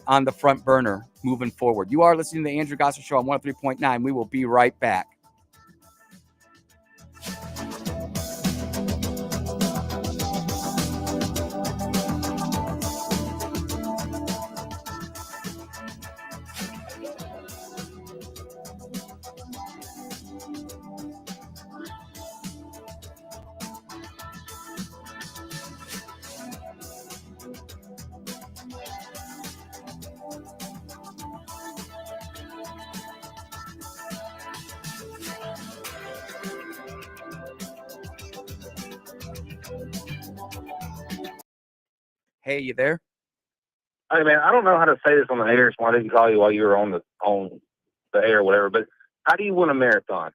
on the front burner moving forward. You are listening to the Andrew Gossett Show on 103.9. We will be right back. Hey, you there? Hey man, I don't know how to say this on the air, so I didn't call you while you were on the air or whatever. But how do you win a marathon?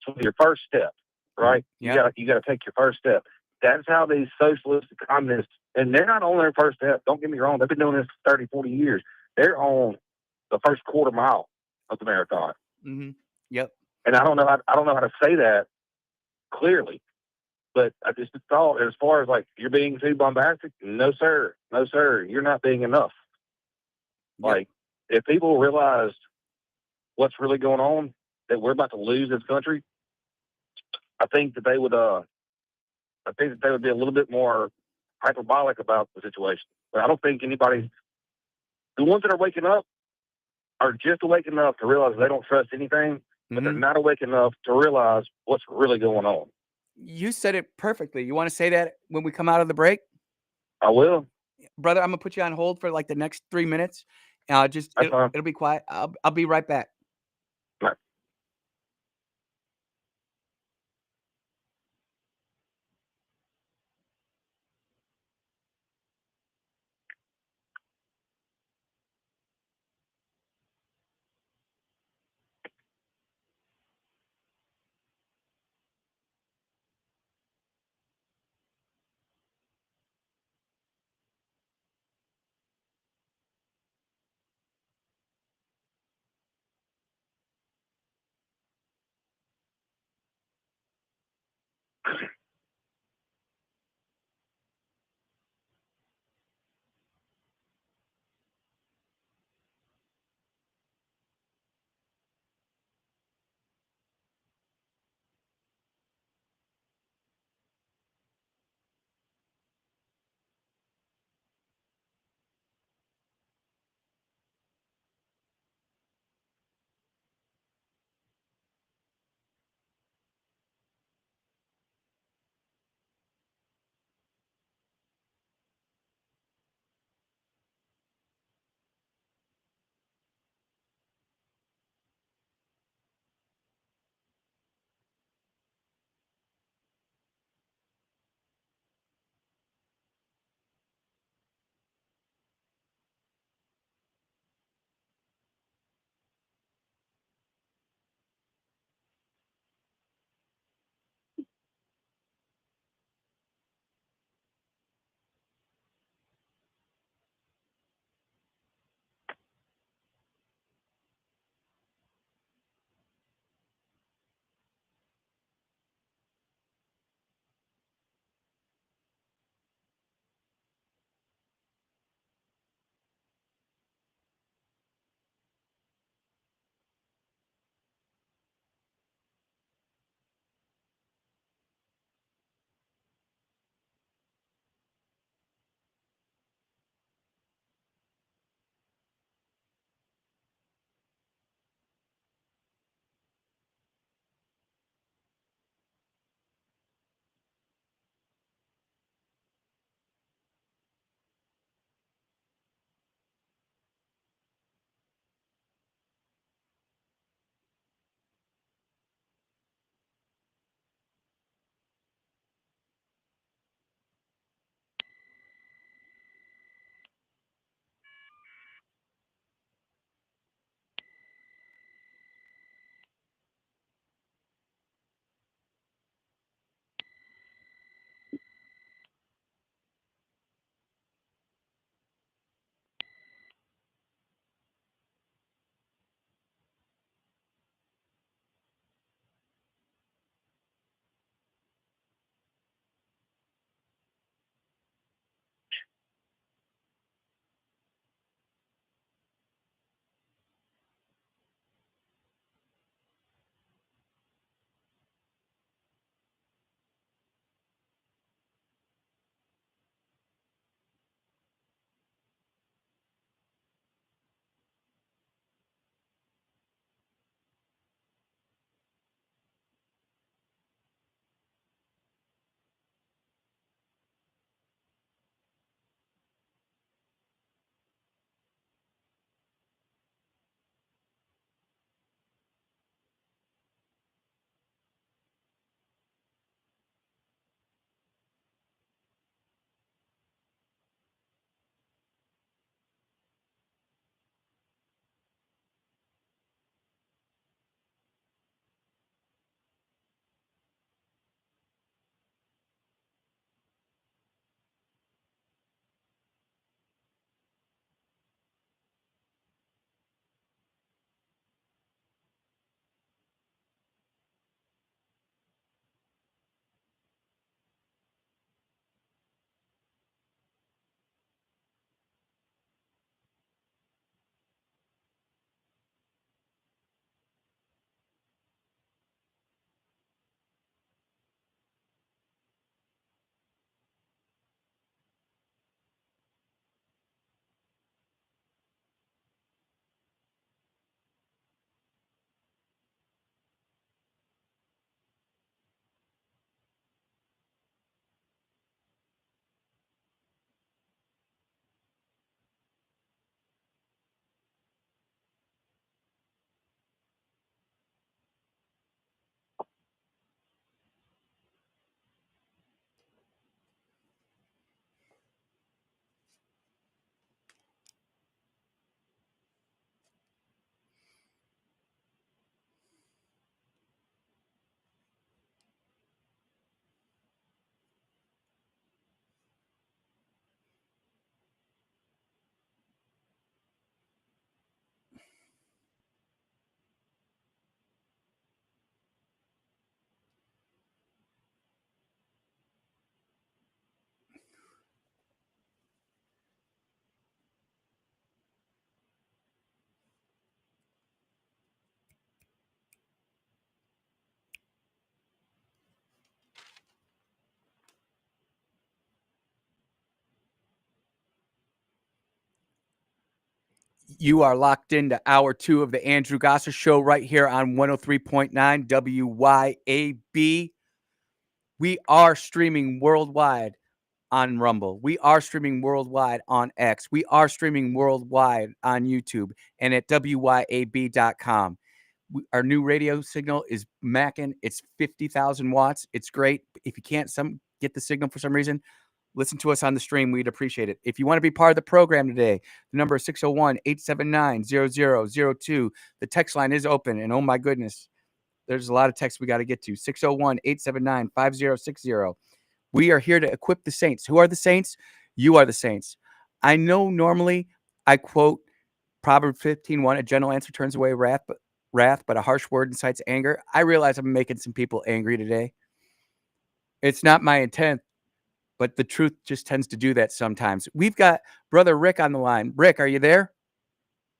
It's your first step, right? Yeah. You got to take your first step. That's how these socialists, communists, and they're not on their first step. Don't get me wrong; they've been doing this for 30, 40 years. They're on the first quarter mile of the marathon. Mm-hmm. Yep. And I don't know how to say that clearly. But I just thought, as far as like you're being too bombastic, no sir, you're not being enough. Yep. Like if people realized what's really going on, that we're about to lose this country, I think that they would. I think that they would be a little bit more hyperbolic about the situation. But I don't think anybody, the ones that are waking up, are just awake enough to realize they don't trust anything, but they're not awake enough to realize what's really going on. You said it perfectly. You want to say that when we come out of the break? I will. brother, I'm gonna put you on hold for like the next 3 minutes. Just That's fine. it'll be quiet. I'll be right back. All right. You are locked into hour 2 of the Andrew Gosser Show right here on 103.9 WYAB. We are streaming worldwide on Rumble. We are streaming worldwide on X. We are streaming worldwide on YouTube and at WYAB.com. Our new radio signal is macking. It's 50,000 watts. It's great. If you can't get the signal for some reason, listen to us on the stream. We'd appreciate it. If you want to be part of the program today, the number is 601-879-0002. The text line is open, and oh my goodness, there's a lot of texts we got to get to. 601-879-5060. We are here to equip the saints. Who are the saints? You are the saints. I know normally I quote Proverbs 15:1, a gentle answer turns away wrath, but a harsh word incites anger. I realize I'm making some people angry today. It's not my intent, but the truth just tends to do that sometimes. We've got Brother Rick on the line. Rick, are you there?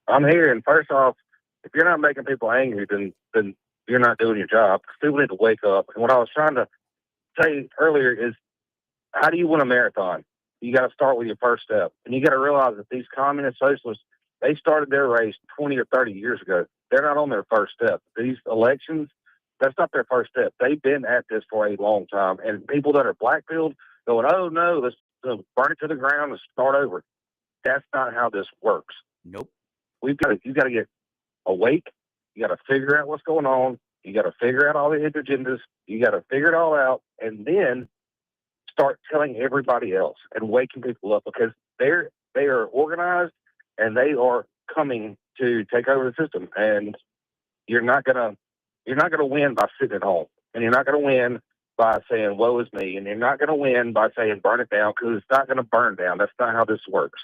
I'm here, and first off, if you're not making people angry, then you're not doing your job. People need to wake up. And what I was trying to say earlier is, how do you win a marathon? You got to start with your first step. And you got to realize that these communist socialists, they started their race 20 or 30 years ago. They're not on their first step. These elections, that's not their first step. They've been at this for a long time. And people that are blackpilled going, oh, no, let's burn it to the ground and start over. That's not how this works. Nope. You got to get awake. You got to figure out what's going on. You got to figure out all the agendas. You got to figure it all out, and then start telling everybody else and waking people up, because they are organized and they are coming to take over the system. And you're not gonna win by sitting at home, and you're not gonna win by saying woe is me, and you're not gonna win by saying burn it down, because it's not gonna burn down. That's not how this works.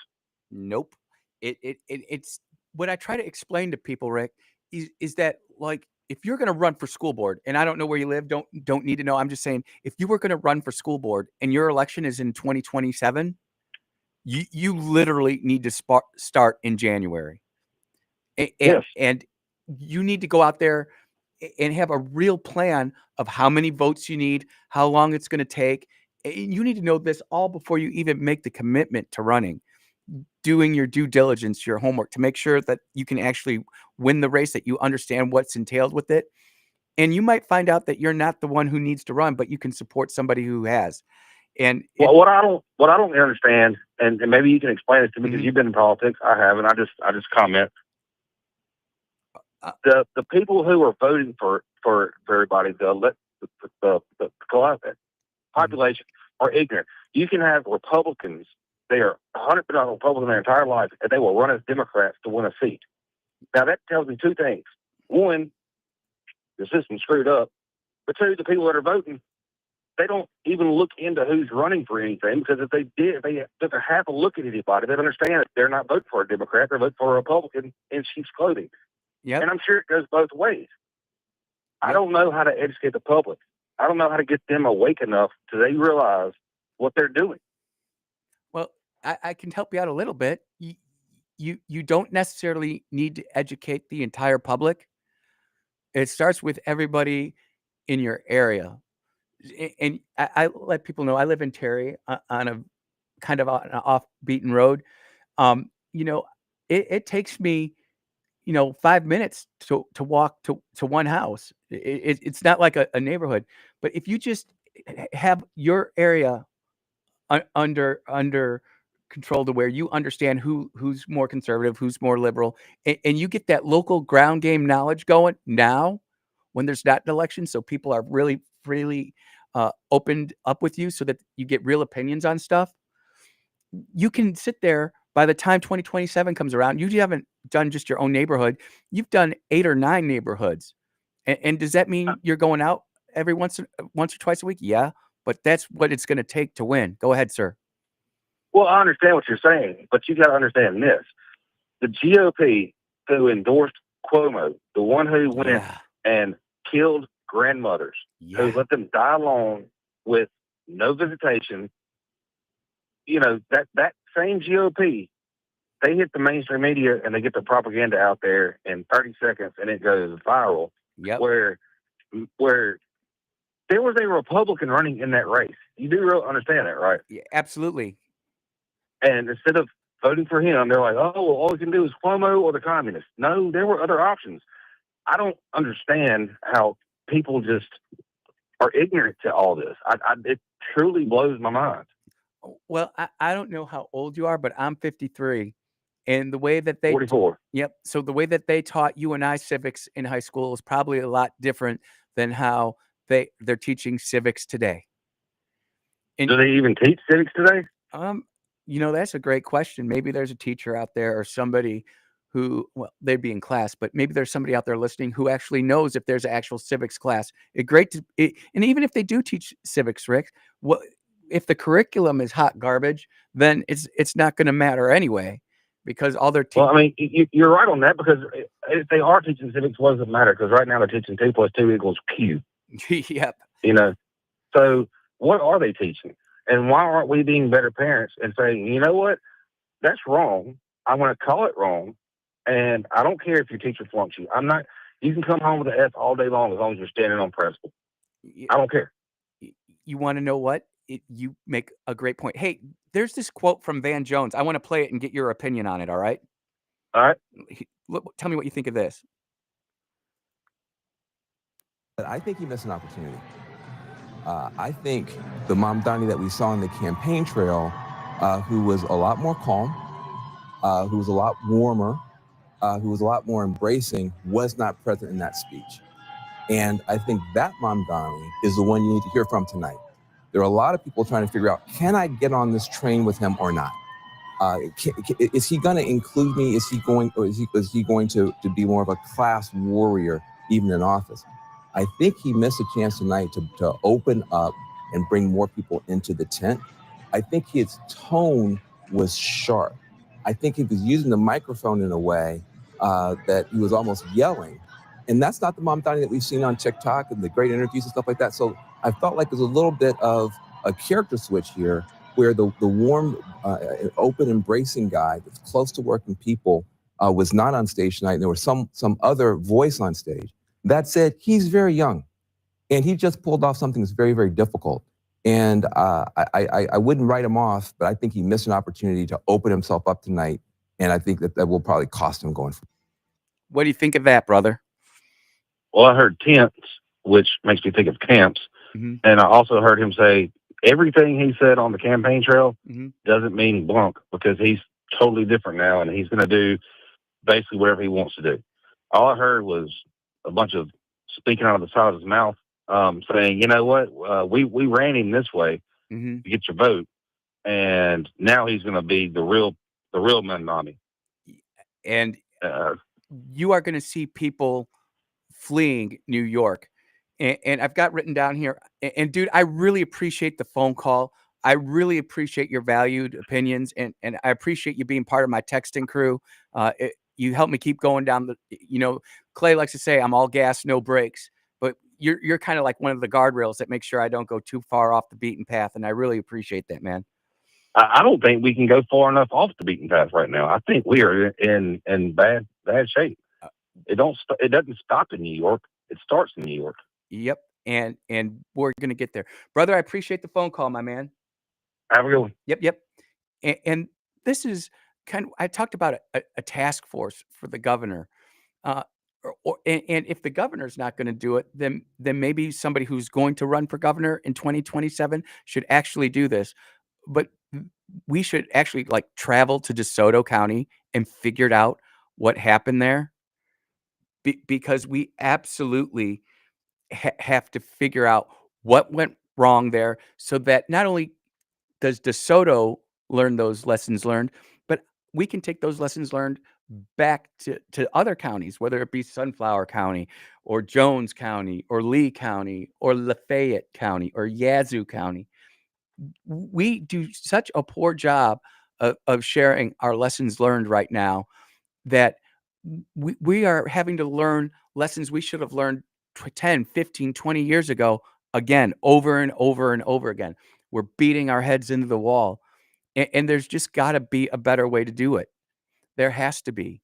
Nope. It's what I try to explain to people, Rick, is that, like, if you're going to run for school board, and I don't know where you live, don't need to know. I'm just saying, if you were going to run for school board and your election is in 2027, you literally need to start in January. Yes. And you need to go out there and have a real plan of how many votes you need, how long it's going to take. And you need to know this all before you even make the commitment to running. Doing your due diligence, your homework, to make sure that you can actually win the race, that you understand what's entailed with it. And you might find out that you're not the one who needs to run, but you can support somebody who has. And what I don't understand, and maybe you can explain it to me, because you've been in politics. I haven't. I just comment. The people who are voting for everybody, the population, are ignorant. You can have Republicans. They are 100% Republican their entire life, and they will run as Democrats to win a seat. Now, that tells me two things. One, the system's screwed up. But two, the people that are voting, they don't even look into who's running for anything, because if they did, if they took a half a look at anybody, they'd understand that they're not voting for a Democrat, they're voting for a Republican in sheep's clothing. Yep. And I'm sure it goes both ways. I don't know how to educate the public. I don't know how to get them awake enough so they realize what they're doing. Well, I can help you out a little bit. You don't necessarily need to educate the entire public. It starts with everybody in your area. And I let people know I live in Terry on a kind of an off-beaten road. It takes me, 5 minutes to walk to one house. It's not like a neighborhood. But if you just have your area under control, to where you understand who's more conservative, who's more liberal, and you get that local ground game knowledge going now when there's not an election, so people are really freely opened up with you, so that you get real opinions on stuff. You can sit there. By the time 2027 comes around, you haven't done just your own neighborhood. You've done 8 or 9 neighborhoods. And does that mean you're going out every once or twice a week? Yeah, but that's what it's going to take to win. Go ahead, sir. Well, I understand what you're saying, but you got to understand this. The GOP, who endorsed Cuomo, the one who went and killed grandmothers, who let them die alone with no visitation, that same GOP, they hit the mainstream media and they get the propaganda out there in 30 seconds and it goes viral. Yep. Where there was a Republican running in that race. You do really understand that, right? Yeah, absolutely. And instead of voting for him, they're like, oh, well, all we can do is Cuomo or the communists. No, there were other options. I don't understand how people just are ignorant to all this. It truly blows my mind. Well, I don't know how old you are, but I'm 53. And the way that they 44. Yep. So the way that they taught you and I civics in high school is probably a lot different than how they're teaching civics today. And Do they even teach civics today? that's a great question. Maybe there's a teacher out there or somebody who, well, they'd be in class, but maybe there's somebody out there listening who actually knows if there's an actual civics class. And even if they do teach civics, Rick, what if the curriculum is hot garbage, then it's not going to matter anyway, because all they're Well, teaching. I mean, you're right on that, because if they are teaching civics, what does it matter? Because right now they're teaching 2 + 2 = Q. Yep. So what are they teaching? And why aren't we being better parents and saying, you know what, that's wrong. I want to call it wrong. And I don't care if your teacher flunks you. You can come home with an F all day long as long as you're standing on principle. I don't care. You want to know what? You make a great point. Hey, there's this quote from Van Jones. I want to play it and get your opinion on it. All right. All right. Tell me what you think of this. But I think he missed an opportunity. I think the Mamdani that we saw on the campaign trail, who was a lot more calm, who was a lot warmer, who was a lot more embracing, was not present in that speech. And I think that Mamdani is the one you need to hear from tonight. There are a lot of people trying to figure out, can I get on this train with him or not? Is he going to include me? Is he going to be more of a class warrior, even in office? I think he missed a chance tonight to open up and bring more people into the tent. I think his tone was sharp. I think he was using the microphone in a way that he was almost yelling. And that's not the Mamdani that we've seen on TikTok and the great interviews and stuff like that. So I felt like there's a little bit of a character switch here, where the warm, open, embracing guy that's close to working people was not on stage tonight. And there was some other voice on stage. That said, he's very young, and he just pulled off something that's very, very difficult. And I wouldn't write him off, but I think he missed an opportunity to open himself up tonight. And I think that will probably cost him going forward. What do you think of that, brother? Well, I heard tents, which makes me think of camps. Mm-hmm. And I also heard him say everything he said on the campaign trail Mm-hmm. doesn't mean blank, because he's totally different now, and he's going to do basically whatever he wants to do. All I heard was a bunch of speaking out of the side of his mouth, saying, you know what, we ran him this way Mm-hmm. to get your vote, and now he's going to be the real Mamdani. And you are going to see people fleeing New York. And I've got written down here, and dude, I really appreciate the phone call. I really appreciate your valued opinions, and I appreciate you being part of my texting crew. You help me keep going down Clay likes to say I'm all gas, no brakes, but you're kind of like one of the guardrails that makes sure I don't go too far off the beaten path. And I really appreciate that, man. I don't think we can go far enough off the beaten path right now. I think we are in bad shape. It doesn't stop in New York. It starts in New York. Yep. And we're going to get there. Brother, I appreciate the phone call, my man. Have a good one. Yep. And this is I talked about a task force for the governor. And if the governor's not going to do it, then maybe somebody who's going to run for governor in 2027 should actually do this. But we should actually travel to DeSoto County and figure out what happened there. Because we absolutely have to figure out what went wrong there, so that not only does DeSoto learn those lessons learned, but we can take those lessons learned back to other counties, whether it be Sunflower County or Jones County or Lee County or Lafayette County or Yazoo County. We do such a poor job of sharing our lessons learned right now that we are having to learn lessons we should have learned 10, 15, 20 years ago, again, over and over and over again. We're beating our heads into the wall. And there's just got to be a better way to do it. There has to be.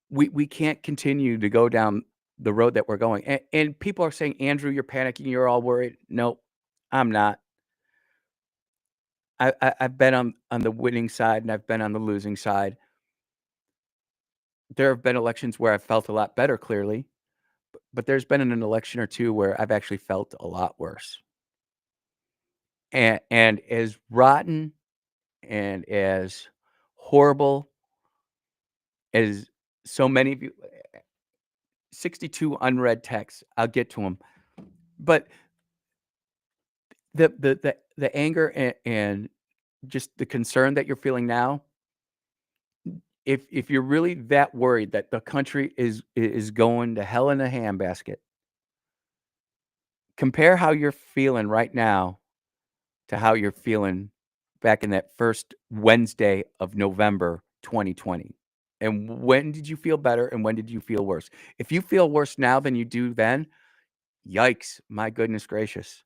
We can't continue to go down the road that we're going. And people are saying, Andrew, you're panicking. You're all worried. No, I'm not. I've been on the winning side and I've been on the losing side. There have been elections where I've felt a lot better, clearly, but there's been an election or two where I've actually felt a lot worse. And as rotten and as horrible as so many of you, 62 unread texts, I'll get to them. But the anger and just the concern that you're feeling now, if you're really that worried that the country is going to hell in a handbasket, compare how you're feeling right now to how you're feeling back in that first Wednesday of November 2020. And when did you feel better and when did you feel worse? If you feel worse now than you do then, yikes, my goodness gracious.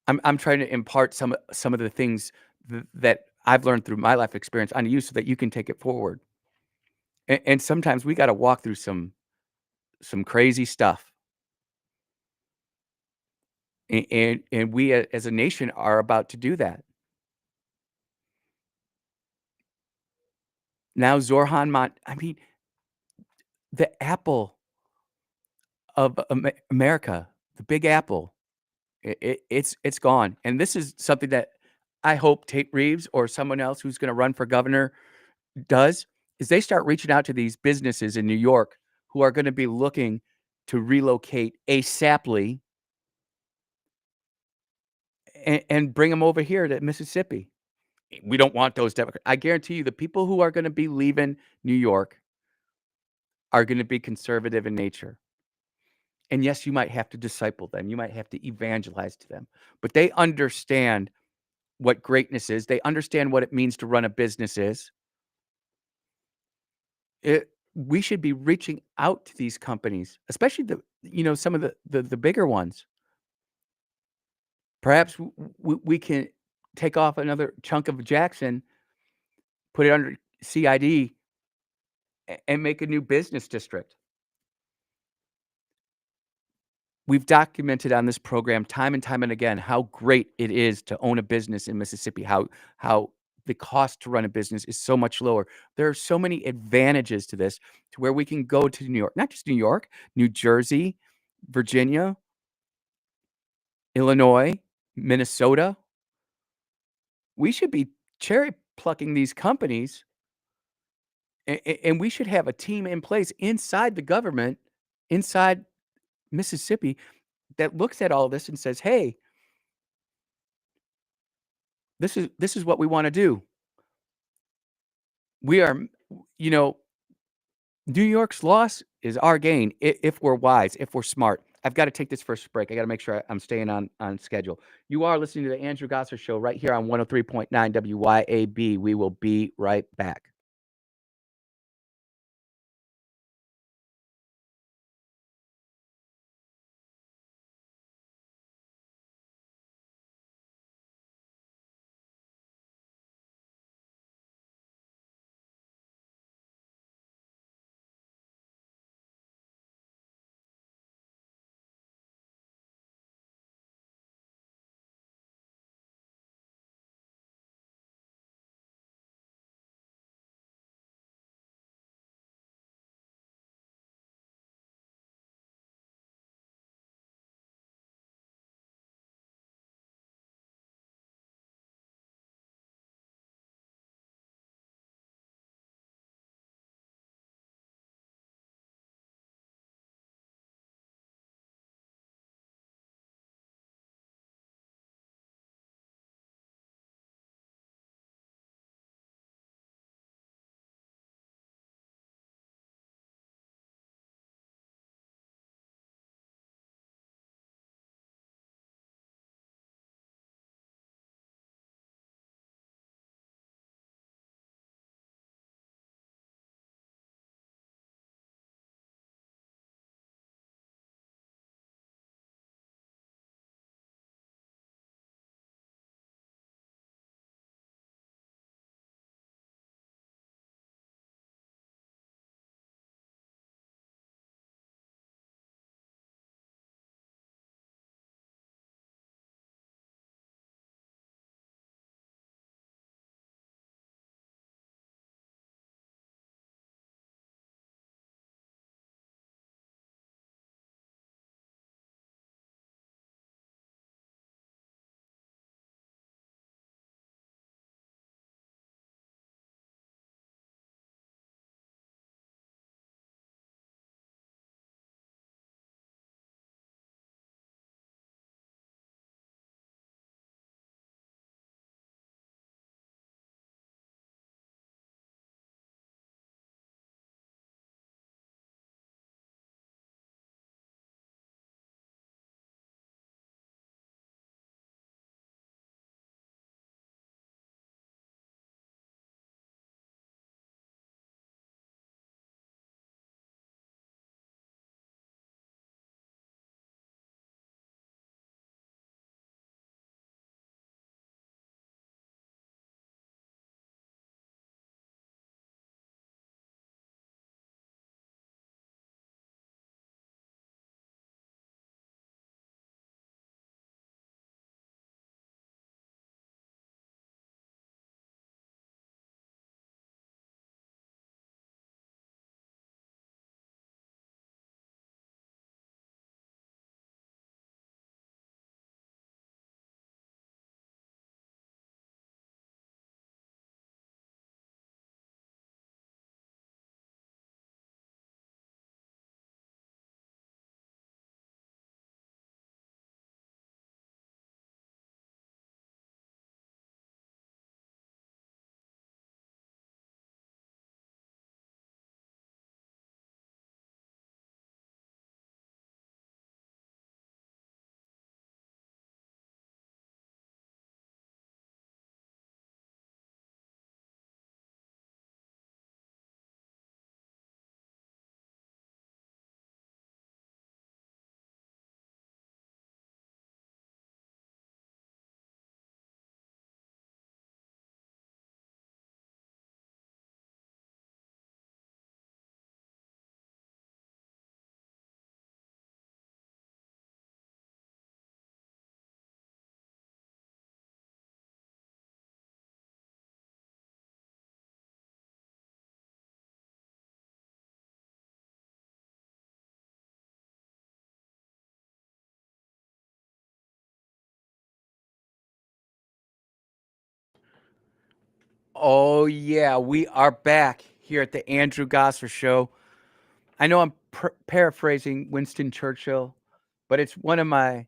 I'm trying to impart some of the things that I've learned through my life experience on you so that you can take it forward. And sometimes we got to walk through some crazy stuff. And we as a nation are about to do that. Now Zorhan I mean, the apple of America, the Big Apple, it's gone. And this is something that I hope Tate Reeves or someone else who's going to run for governor does, is they start reaching out to these businesses in New York who are going to be looking to relocate ASAPly and bring them over here to Mississippi. We don't want those Democrats. I guarantee you the people who are going to be leaving New York are going to be conservative in nature. And yes, you might have to disciple them. You might have to evangelize to them. But they understand what greatness is. They understand what it means to run a business is. We should be reaching out to these companies, especially some of the bigger ones. Perhaps we can take off another chunk of Jackson, put it under CID, and make a new business district. We've documented on this program time and time and again how great it is to own a business in Mississippi, how the cost to run a business is so much lower. There are so many advantages to this, to where we can go to New York, not just New York, New Jersey, Virginia, Illinois, Minnesota. We should be cherry plucking these companies, and we should have a team in place inside the government, inside Mississippi, that looks at all this and says, "Hey, this is what we want to do. We are, New York's loss is our gain if we're wise, if we're smart." I've got to take this first break. I got to make sure I'm staying on schedule. You are listening to the Andrew Gosser Show right here on 103.9 WYAB. We will be right back. Oh, yeah, we are back here at the Andrew Gosser Show. I know I'm paraphrasing Winston Churchill, but it's one of my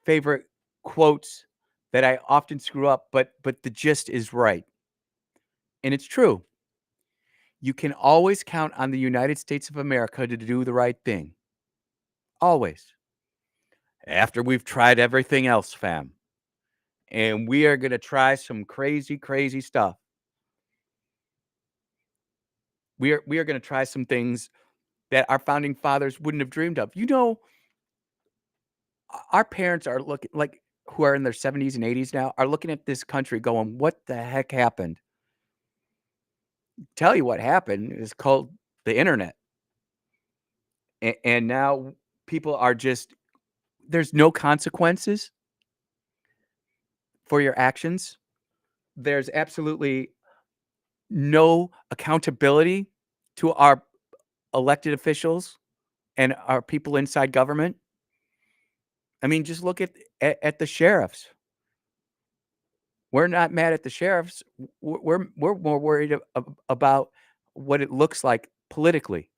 favorite quotes that I often screw up, but the gist is right. And it's true. You can always count on the United States of America to do the right thing. Always. After we've tried everything else, fam. And we are going to try some crazy, crazy stuff. We are going to try some things that our founding fathers wouldn't have dreamed of. You know, our parents are looking like who are in their 70s and 80s now are looking at this country going, what the heck happened? Tell you what happened is called the internet. And now people are just, there's no consequences for your actions. There's absolutely no accountability to our elected officials and our people inside government. I mean, just look at the sheriffs. We're not mad at the sheriffs. We're more worried about what it looks like politically.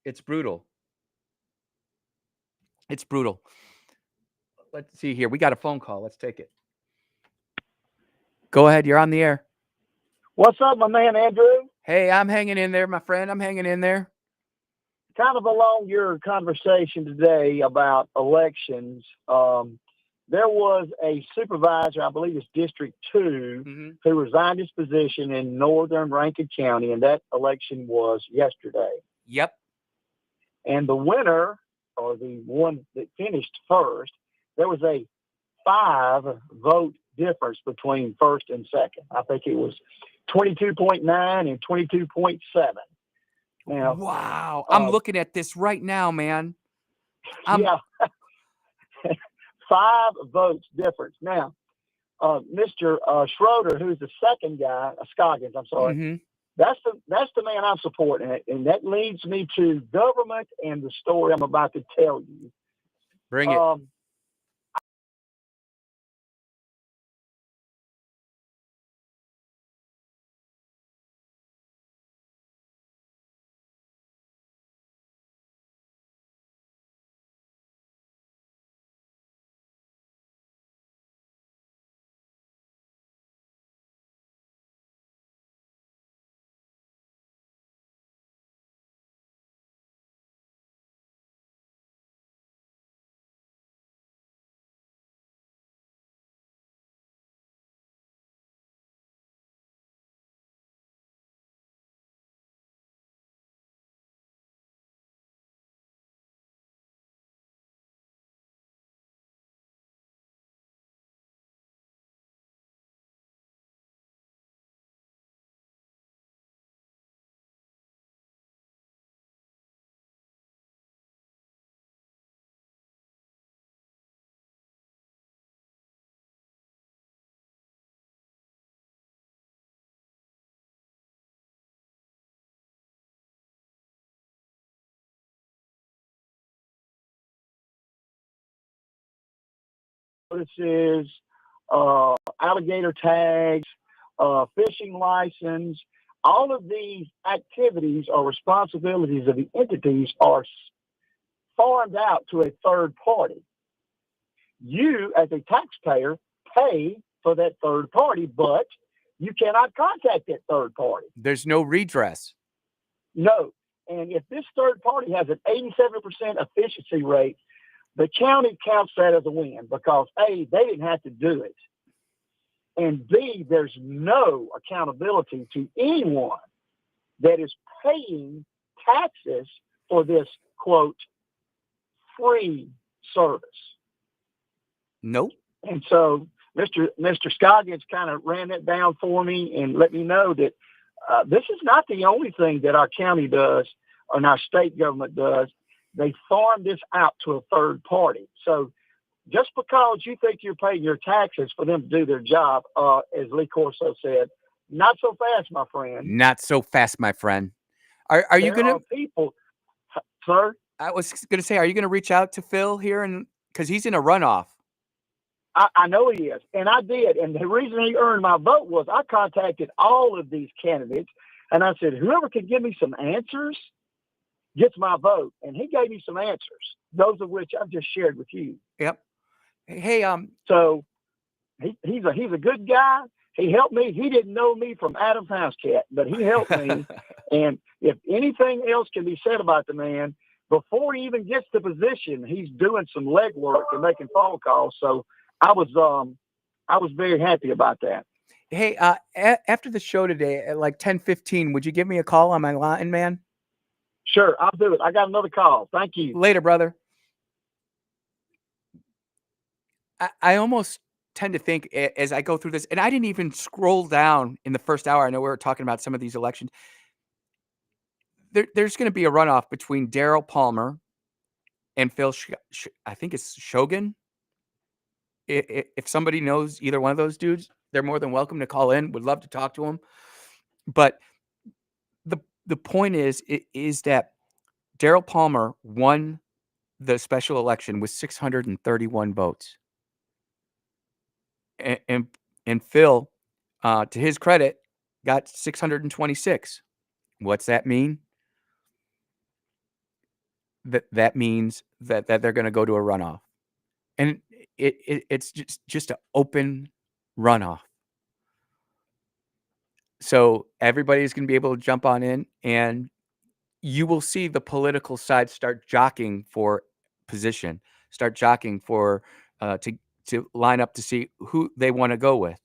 It's brutal. It's brutal. Let's see here. We got a phone call. Let's take it. Go ahead. You're on the air. What's up, my man, Andrew? Hey, I'm hanging in there, my friend. I'm hanging in there. Kind of along your conversation today about elections, there was a supervisor, I believe it's District 2, who resigned his position in northern Rankin County, and that election was yesterday. Yep. And the winner, or the one that finished first, there was a 5-vote difference between first and second. I think it was 22.9 and 22.7. Now, wow. I'm looking at this right now, man. Yeah. 5 votes difference. Now, Mr. Schroeder, who's the second guy, Scoggins, I'm sorry, that's the man I'm supporting. And that leads me to government and the story I'm about to tell you. Bring it. Notices, alligator tags, fishing license, all of these activities or responsibilities of the entities are farmed out to a third party. You, as a taxpayer, pay for that third party, but you cannot contact that third party. There's no redress. No. And if this third party has an 87% efficiency rate, the county counts that as a win because A, they didn't have to do it. And B, there's no accountability to anyone that is paying taxes for this, quote, free service. Nope. And so Mr. Scoggins kind of ran that down for me and let me know that this is not the only thing that our county does and our state government does. They farm this out to a third party. So just because you think you're paying your taxes for them to do their job, as Lee Corso said, not so fast, my friend. Not so fast, my friend. Are you going to people, sir? I was going to say, are you going to reach out to Phil here and because he's in a runoff? I know he is, and I did. And the reason he earned my vote was I contacted all of these candidates, and I said, whoever can give me some answers gets my vote. And he gave me some answers, those of which I've just shared with you. Yep. Hey, So he's a good guy. He helped me. He didn't know me from Adam's house cat, but he helped me. And if anything else can be said about the man, before he even gets the position, he's doing some legwork and making phone calls. So I was very happy about that. Hey, after the show today at like 10:15, would you give me a call on my line, man? Sure, I'll do it. I got another call. Thank you. Later, brother. I almost tend to think as I go through this, and I didn't even scroll down in the first hour. I know we were talking about some of these elections. There's going to be a runoff between Daryl Palmer and Phil, I think it's Shogun. If somebody knows either one of those dudes, they're more than welcome to call in. Would love to talk to them. But the point is that Daryl Palmer won the special election with 631 votes. And Phil, to his credit, got 626. What's that mean? That means that they're going to go to a runoff. And it's just an open runoff. So everybody's going to be able to jump on in, and you will see the political side start jockeying for position, start jockeying for to line up to see who they want to go with.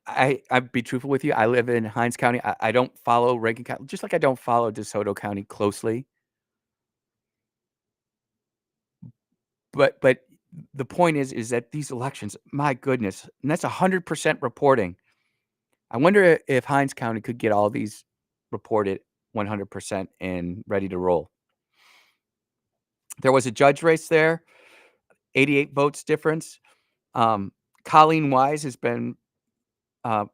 I'd be truthful with you. I live in Hinds County. I don't follow Rankin County, just like I don't follow DeSoto County closely. But the point is that these elections, my goodness, and that's 100% reporting. I wonder if Hinds County could get all these reported 100% and ready to roll. There was a judge race there, 88 votes difference. Colleen Wise has been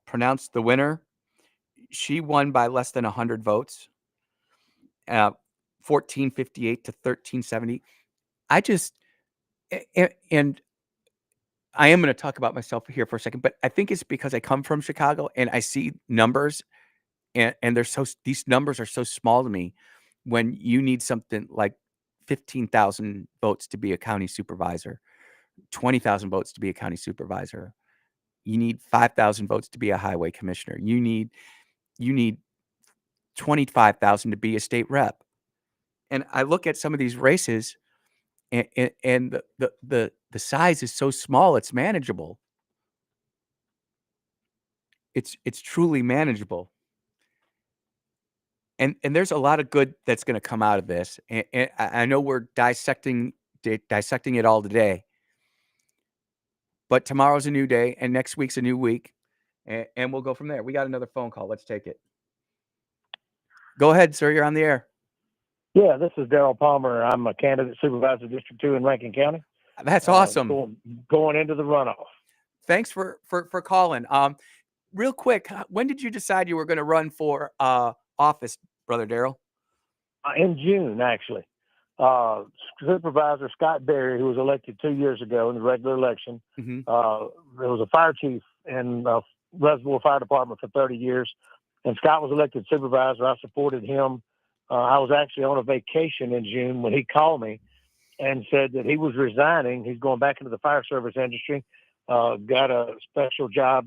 pronounced the winner. She won by less than 100 votes, 1458 to 1370. And I am going to talk about myself here for a second, but I think it's because I come from Chicago and I see numbers, and these numbers are so small to me. When you need something like 15,000 votes to be a county supervisor, 20,000 votes to be a county supervisor, you need 5,000 votes to be a highway commissioner. You need 25,000 to be a state rep. And I look at some of these races, and the size is so small, it's manageable. It's truly manageable. And there's a lot of good that's going to come out of this. And I know we're dissecting it all today, but tomorrow's a new day, and next week's a new week, and we'll go from there. We got another phone call. Let's take it. Go ahead, sir. You're on the air. Yeah, this is Daryl Palmer. I'm a candidate supervisor District 2 in Rankin County. That's awesome. Going into the runoff. Thanks for calling. Real quick, when did you decide you were going to run for office, Brother Daryl? In June, actually. Supervisor Scott Berry, who was elected 2 years ago in the regular election, there was a fire chief in Reservoir Fire Department for 30 years, and Scott was elected supervisor. I supported him. I was actually on a vacation in June when he called me and said that he was resigning. He's going back into the fire service industry, got a special job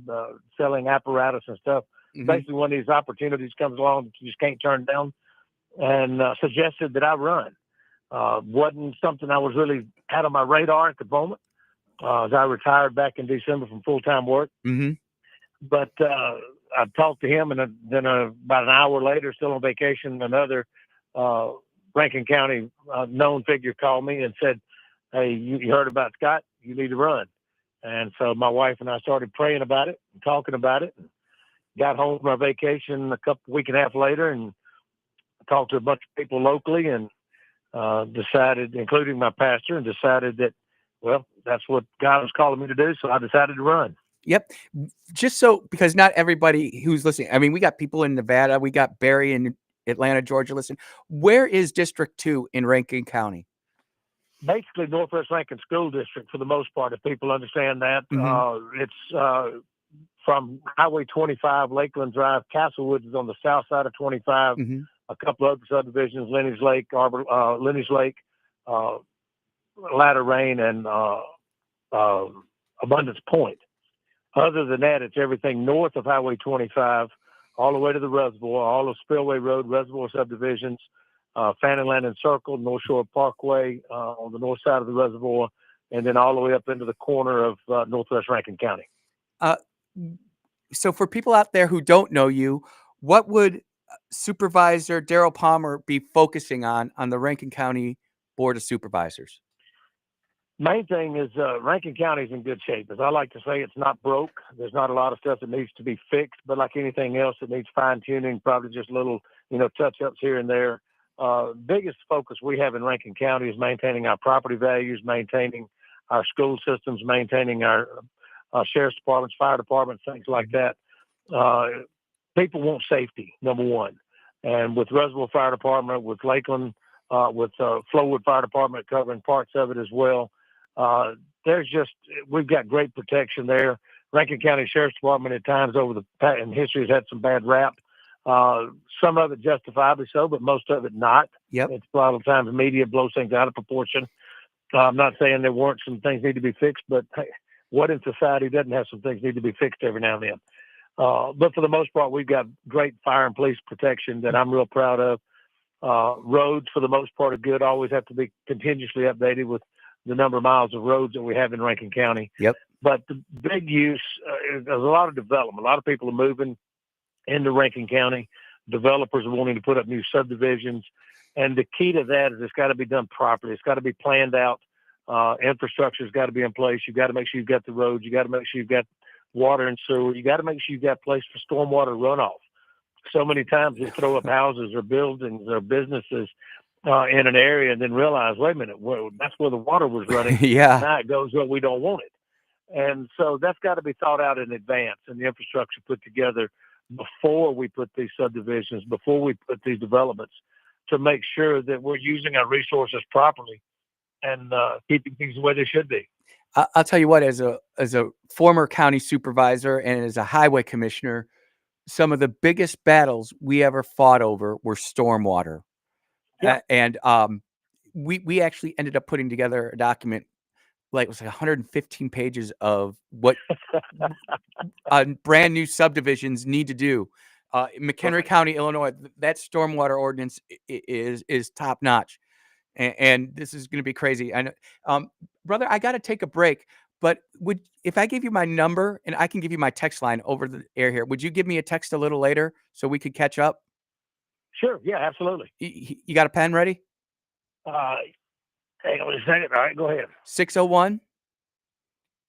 selling apparatus and stuff. Basically, one of these opportunities comes along that you just can't turn down, and suggested that I run. Wasn't something I was really had on my radar at the moment, as I retired back in December from full-time work. But I talked to him, and then about an hour later, still on vacation, another Rankin County known figure called me and said, "Hey, you heard about Scott? You need to run." And so my wife and I started praying about it and talking about it. And got home from our vacation a week and a half later, and talked to a bunch of people locally, and decided, including my pastor, and decided that, well, that's what God was calling me to do. So I decided to run. Yep. Just so, because not everybody who's listening, I mean, we got people in Nevada, we got Barry in Atlanta, Georgia, listen. Where is District 2 in Rankin County? basically Northwest Rankin School District for the most part, if people understand that. It's from Highway 25, Lakeland Drive. Castlewood is on the south side of 25. A couple other subdivisions, Lenny's Lake, Ladder Rain, and Abundance Point. Other than that, it's everything north of Highway 25, all the way to the reservoir, all of Spillway Road, reservoir subdivisions, Fannin Landing Circle, North Shore Parkway on the north side of the reservoir, and then all the way up into the corner of Northwest Rankin County. So for people out there who don't know you, what would Supervisor Darrell Palmer be focusing on the Rankin County Board of Supervisors? Main thing is Rankin County is in good shape. As I like to say, it's not broke. There's not a lot of stuff that needs to be fixed, but like anything else, it needs fine tuning, probably just little, touch ups here and there. Biggest focus we have in Rankin County is maintaining our property values, maintaining our school systems, maintaining our sheriff's departments, fire departments, things like that. People want safety, number one. And with Reservoir Fire Department, with Lakeland, with Flowood Fire Department covering parts of it as well, we've got great protection there. Rankin County Sheriff's Department at times in history has had some bad rap. Some of it justifiably so, but most of it not. It's a lot of times the media blows things out of proportion. I'm not saying there weren't some things need to be fixed, but hey, what in society doesn't have some things need to be fixed every now and then? But for the most part, we've got great fire and police protection that I'm real proud of. Roads, for the most part, are good. Always have to be continuously updated with the number of miles of roads that we have in Rankin County. But the big use, there's a lot of development. A lot of people are moving into Rankin County. Developers are wanting to put up new subdivisions. And the key to that is it's got to be done properly. It's got to be planned out. Infrastructure's got to be in place. You've got to make sure you've got the roads. You got to make sure you've got water and sewer. You got to make sure you've got a place for stormwater runoff. So many times we throw up houses or buildings or businesses in an area and then realize, wait a minute, that's where the water was running. Now it goes where we don't want it. And so that's got to be thought out in advance and the infrastructure put together before we put these subdivisions, before we put these developments, to make sure that we're using our resources properly and keeping things the way they should be. I'll tell you what, as a former county supervisor and as a highway commissioner, some of the biggest battles we ever fought over were stormwater. And we actually ended up putting together a document, like it was like 115 pages of what brand new subdivisions need to do. McHenry County, Illinois, that stormwater ordinance is top notch. And this is going to be crazy. I know, brother, I got to take a break, but if I give you my number and I can give you my text line over the air here, would you give me a text a little later so we could catch up? Sure. Yeah, absolutely. You got a pen ready? Hang on a second. All right, go ahead.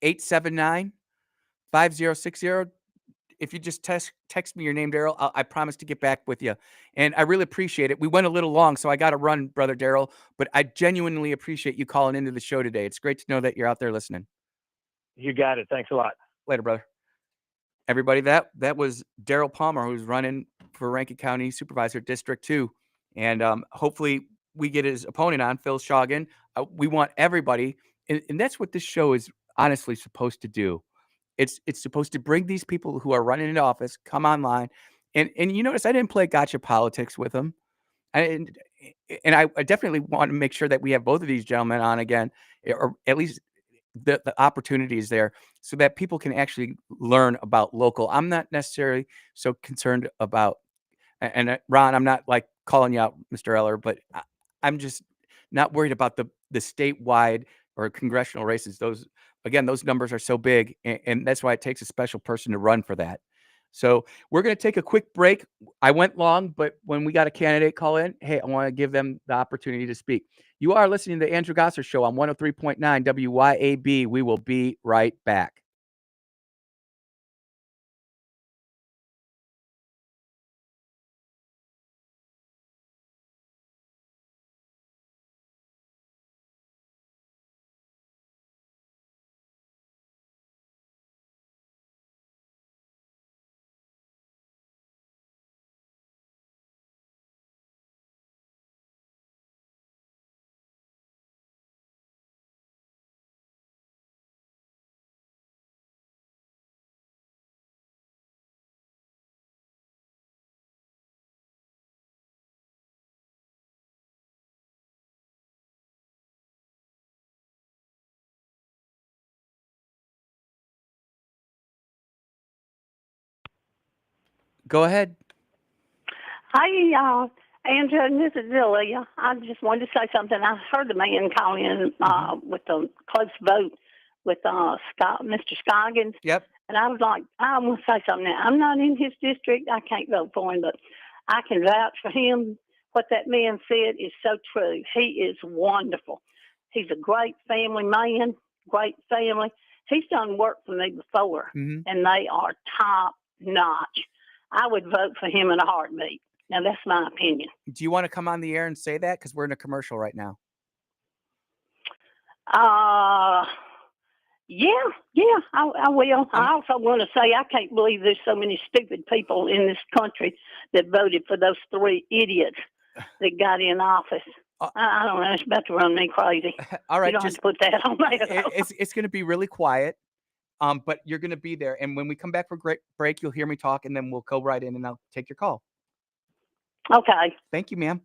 601-879-5060. If you just text me your name, Darrell, I promise to get back with you. And I really appreciate it. We went a little long, so I got to run, Brother Darrell. But I genuinely appreciate you calling into the show today. It's great to know that you're out there listening. You got it. Thanks a lot. Later, brother. Everybody, that was Darrell Palmer, who's running for Rankin County Supervisor District 2. And hopefully we get his opponent on, Phil Shogin. We want everybody, and that's what this show is honestly supposed to do. It's supposed to bring these people who are running into office, come online. And you notice I didn't play gotcha politics with them. And I definitely want to make sure that we have both of these gentlemen on again, or at least the opportunity is there so that people can actually learn about local. I'm not necessarily so concerned about, and Ron, I'm not like calling you out, Mr. Eller, but I'm just not worried about the statewide or congressional races. Those numbers are so big, and that's why it takes a special person to run for that. So we're going to take a quick break. I went long, but when we got a candidate call in, hey, I want to give them the opportunity to speak. You are listening to the Andrew Gosser Show on 103.9 WYAB. We will be right back. Go ahead. Hi, Andrew, and this is Zillia. I just wanted to say something. I heard the man call in with the close vote with Mr. Scoggins. Yep. And I was like, I want to say something now. I'm not in his district. I can't vote for him, but I can vouch for him. What that man said is so true. He is wonderful. He's a great family man, great family. He's done work for me before, and they are top notch. I would vote for him in a heartbeat. Now, that's my opinion. Do you want to come on the air and say that? Because we're in a commercial right now. Yeah, I will. I also want to say I can't believe there's so many stupid people in this country that voted for those 3 idiots that got in office. I don't know. It's about to run me crazy. All right. You don't have to put that on there. It's going to be really quiet, but you're going to be there. And when we come back for break, you'll hear me talk, and then we'll go right in, and I'll take your call. Okay. Thank you, ma'am.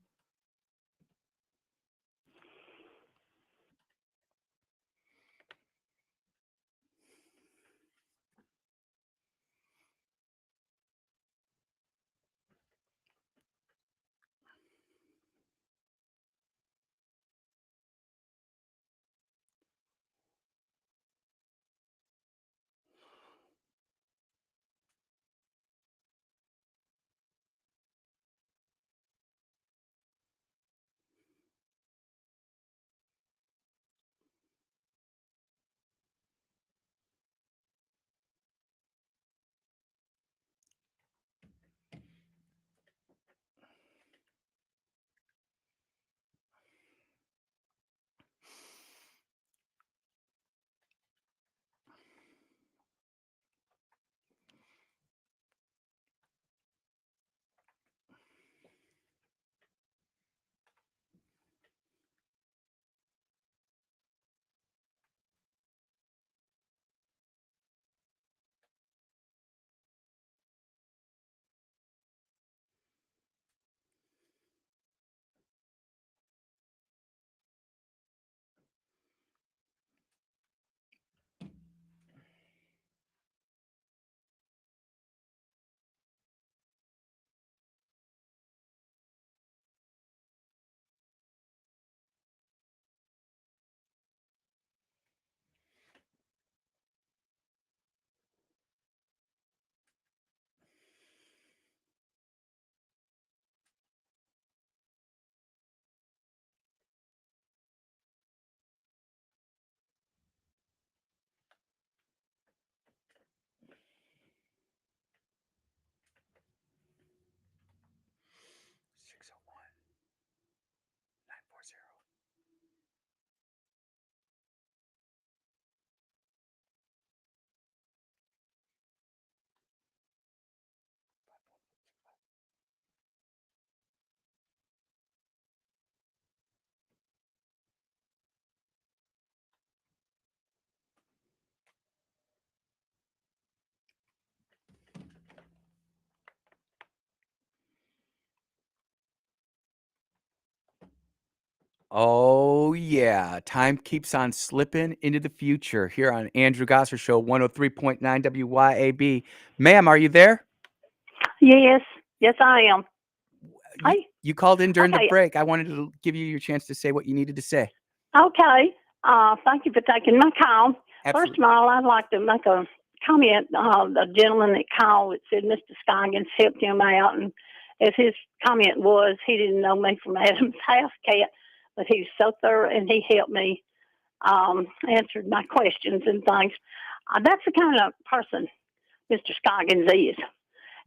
Oh, yeah. Time keeps on slipping into the future here on Andrew Gosser Show, 103.9 WYAB. Ma'am, are you there? Yes, I am. Hi. You called in during the Okay. break. I wanted to give you your chance to say what you needed to say. Okay. Thank you for taking my call. Absolutely. First of all, I'd like to make a comment. The gentleman that called that said Mr. Scoggins helped him out, and as his comment was, he didn't know me from Adam's house cat, but he was so thorough, and he helped me, answered my questions and things. That's the kind of person Mr. Scoggins is.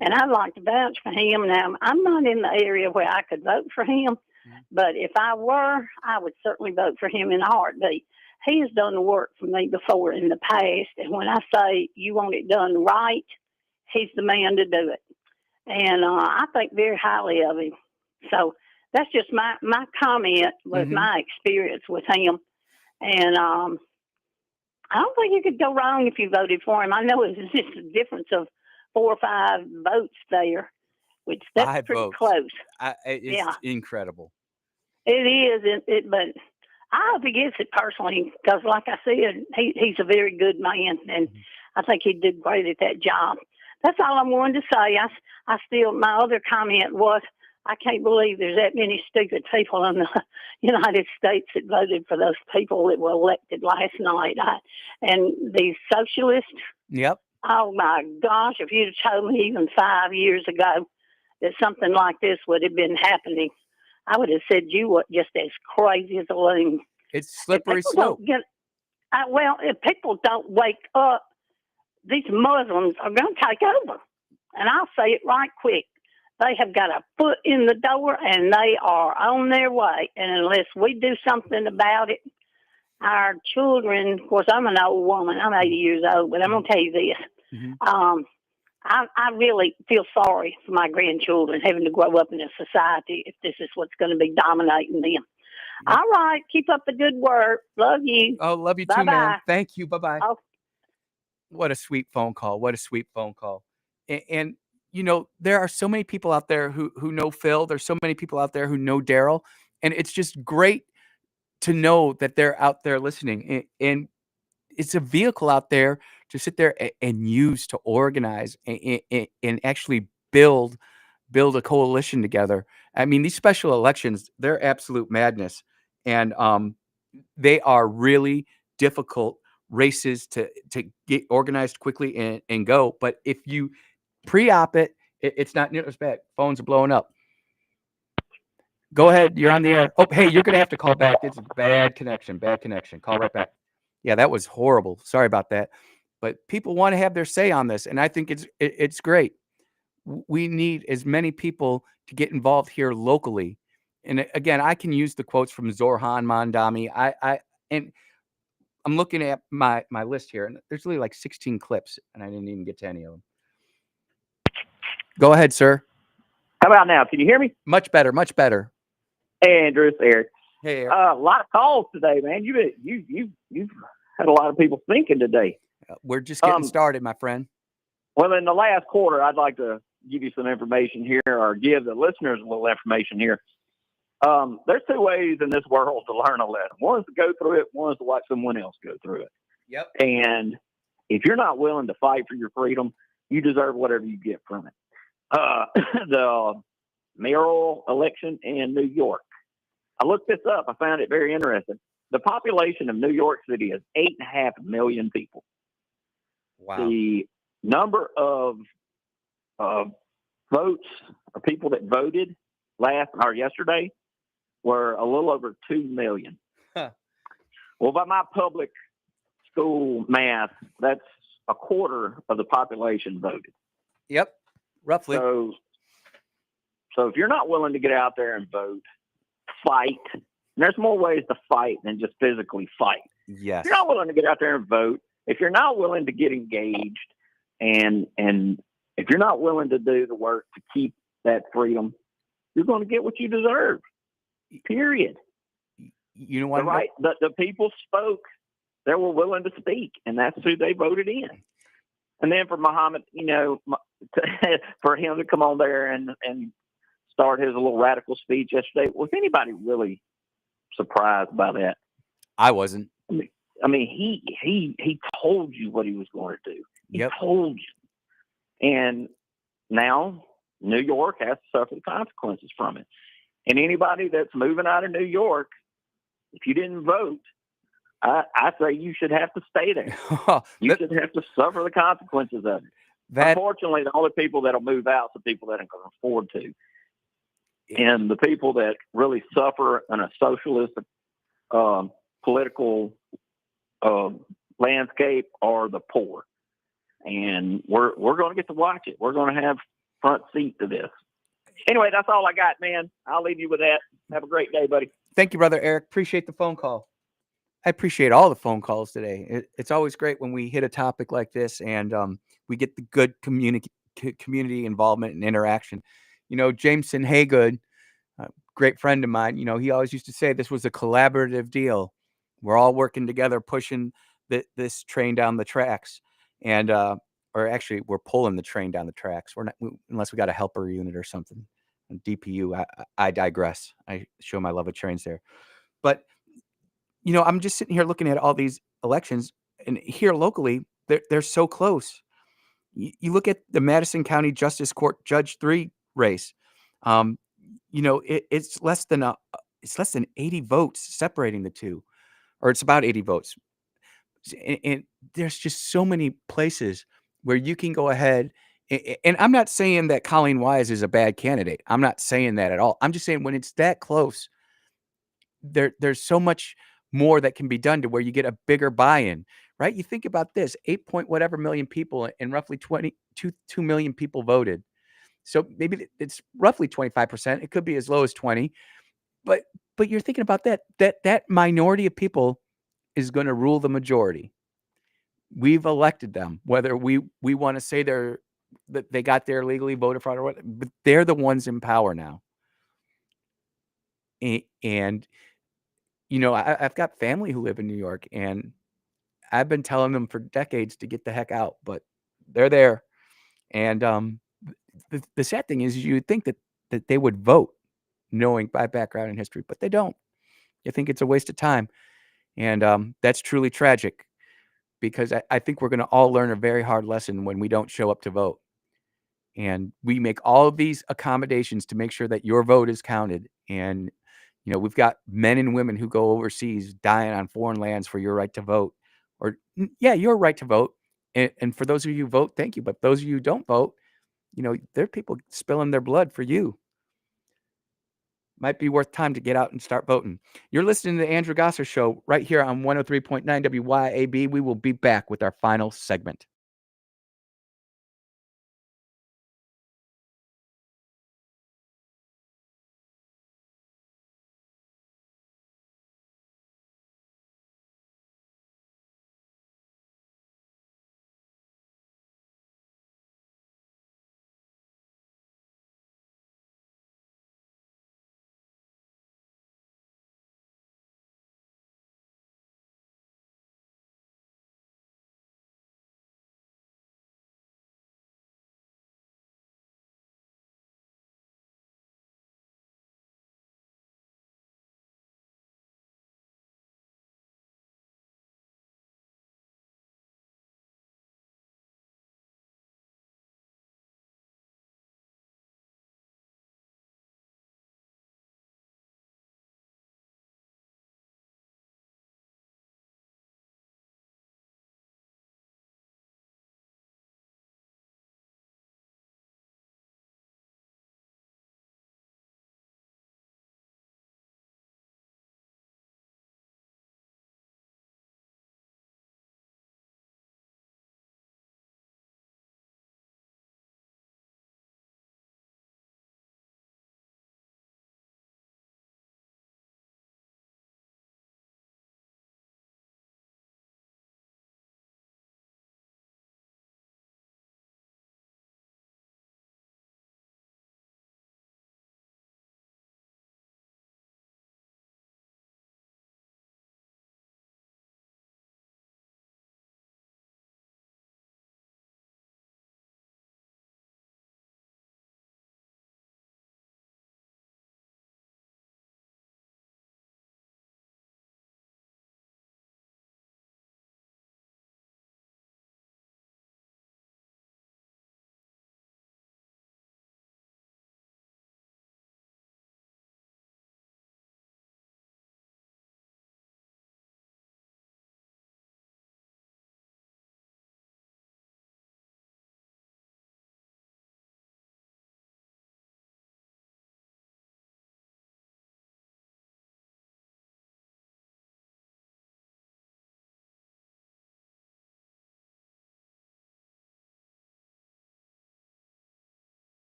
And I'd like to vouch for him. Now, I'm not in the area where I could vote for him, but if I were, I would certainly vote for him in a heartbeat. He has done the work for me before in the past, and when I say you want it done right, he's the man to do it. And I think very highly of him. So that's just my comment with my experience with him. And I don't think you could go wrong if you voted for him. I know it's just a difference of 4 or 5 votes there, which that's 5 pretty votes. close. It's incredible. It is, but I hope he gets it personally because, like I said, he's a very good man, and I think he'd do great at that job. That's all I wanted to say. I still, my other comment was, I can't believe there's that many stupid people in the United States that voted for those people that were elected last night. And these socialists. Yep. Oh my gosh! If you'd have told me even 5 years ago that something like this would have been happening, I would have said you were just as crazy as a loon. It's slippery slope. If people don't wake up, these Muslims are going to take over. And I'll say it right quick. They have got a foot in the door, and they are on their way. And unless we do something about it, our children, of course, I'm an old woman. I'm 80 years old, but I'm going to tell you this. Mm-hmm. I really feel sorry for my grandchildren having to grow up in a society if this is what's going to be dominating them. Yeah. All right. Keep up the good work. Love you. Oh, love you too, man. Thank you. Bye-bye. Oh. What a sweet phone call. What a sweet phone call. And you know, there are so many people out there who know Phil. There's so many people out there who know Daryl. And it's just great to know that they're out there listening. And it's a vehicle out there to sit there and use to organize and actually build a coalition together. I mean, these special elections, they're absolute madness. And they are really difficult races to get organized quickly and go. But if you pre-op it's not near as bad. Phones are blowing up. Go ahead. You're on the air. Oh, hey, you're going to have to call back. It's a bad connection. Call right back. Yeah, that was horrible. Sorry about that. But people want to have their say on this, and I think it's great. We need as many people to get involved here locally. And again, I can use the quotes from Zorhan Mandami. And I'm looking at my list here, and there's really like 16 clips, and I didn't even get to any of them. Go ahead, sir. How about now? Can you hear me? Much better. Hey, Andrew, it's Eric. Hey, Eric. A lot of calls today, man. You've had a lot of people thinking today. We're just getting started, my friend. Well, in the last quarter, I'd like to give you some information here, or give the listeners a little information here. There's two ways in this world to learn a lesson. One is to go through it. One is to watch someone else go through it. Yep. And if you're not willing to fight for your freedom, you deserve whatever you get from it. The mayoral election in New York. I looked this up. I found it very interesting. The population of New York City is 8.5 million people. Wow. The number of votes or people that voted yesterday were a little over 2 million. Huh. Well, by my public school math, that's a quarter of the population voted. Yep. Roughly. So if you're not willing to get out there and vote, fight. And there's more ways to fight than just physically fight. Yes. If you're not willing to get out there and vote, if you're not willing to get engaged, and if you're not willing to do the work to keep that freedom, you're going to get what you deserve. Period. You know what? The people spoke. They were willing to speak, and that's who they voted in. And then for Muhammad, for him to come on there and start his little radical speech yesterday, was anybody really surprised by that? I wasn't. I mean, he told you what he was going to do. He told you. And now New York has to suffer the consequences from it. And anybody that's moving out of New York, if you didn't vote, I say you should have to stay there. You should have to suffer the consequences of it. Unfortunately, the only people that'll move out are the people that can afford to. And the people that really suffer in a socialist political landscape are the poor. And we're going to get to watch it. We're going to have front seat to this. Anyway, that's all I got, man. I'll leave you with that. Have a great day, buddy. Thank you, brother Eric. Appreciate the phone call. I appreciate all the phone calls today. It's always great when we hit a topic like this and we get the good community involvement and interaction. You know, Jameson Haygood, a great friend of mine, he always used to say this was a collaborative deal. We're all working together, pushing this train down the tracks. And, or actually, we're pulling the train down the tracks. We're not, unless we got a helper unit or something. And DPU, I digress. I show my love of trains there. But I'm just sitting here looking at all these elections, and here locally, they're so close. You look at the Madison County Justice Court Judge 3 race. Um, it's less than 80 votes separating the two, or it's about 80 votes. And there's just so many places where you can go ahead. And I'm not saying that Colleen Wise is a bad candidate. I'm not saying that at all. I'm just saying when it's that close, there's so much more that can be done to where you get a bigger buy-in, right? You think about this, 8 point whatever million people and roughly 2 million people voted. So maybe it's roughly 25%. It could be as low as 20. But you're thinking about that minority of people is going to rule the majority. We've elected them, whether we want to say that they got there legally, voted fraud or what, but they're the ones in power now. And I've got family who live in New York, and I've been telling them for decades to get the heck out, but they're there. And the sad thing is, you think that they would vote knowing my background and history, but they don't. You think it's a waste of time. And that's truly tragic, because I think we're going to all learn a very hard lesson when we don't show up to vote. And we make all of these accommodations to make sure that your vote is counted. And, we've got men and women who go overseas dying on foreign lands for your right to vote. Or, yeah, your right to vote. And for those of you who vote, thank you. But those of you who don't vote, there are people spilling their blood for you. Might be worth time to get out and start voting. You're listening to the Andrew Gosser Show right here on 103.9 WYAB. We will be back with our final segment.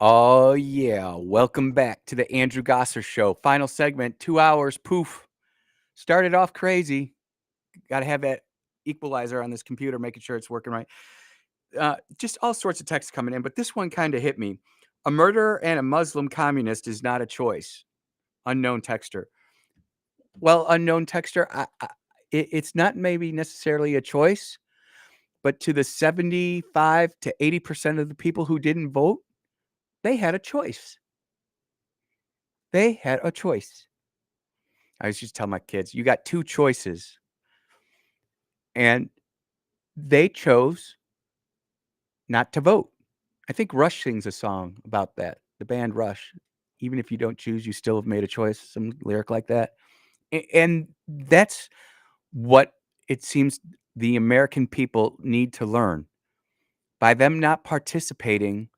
Oh, yeah. Welcome back to the Andrew Gosser Show. Final segment, 2 hours, poof. Started off crazy. Got to have that equalizer on this computer, making sure it's working right. Just all sorts of texts coming in, but this one kind of hit me. A murderer and a Muslim communist is not a choice. Unknown texter. Well, unknown texter, it's not maybe necessarily a choice, but to the 75 to 80% of the people who didn't vote, they had a choice. They had a choice. I used to tell my kids, you got two choices. And they chose not to vote. I think Rush sings a song about that. The band Rush. Even if you don't choose, you still have made a choice. Some lyric like that. And that's what it seems the American people need to learn. By them not participating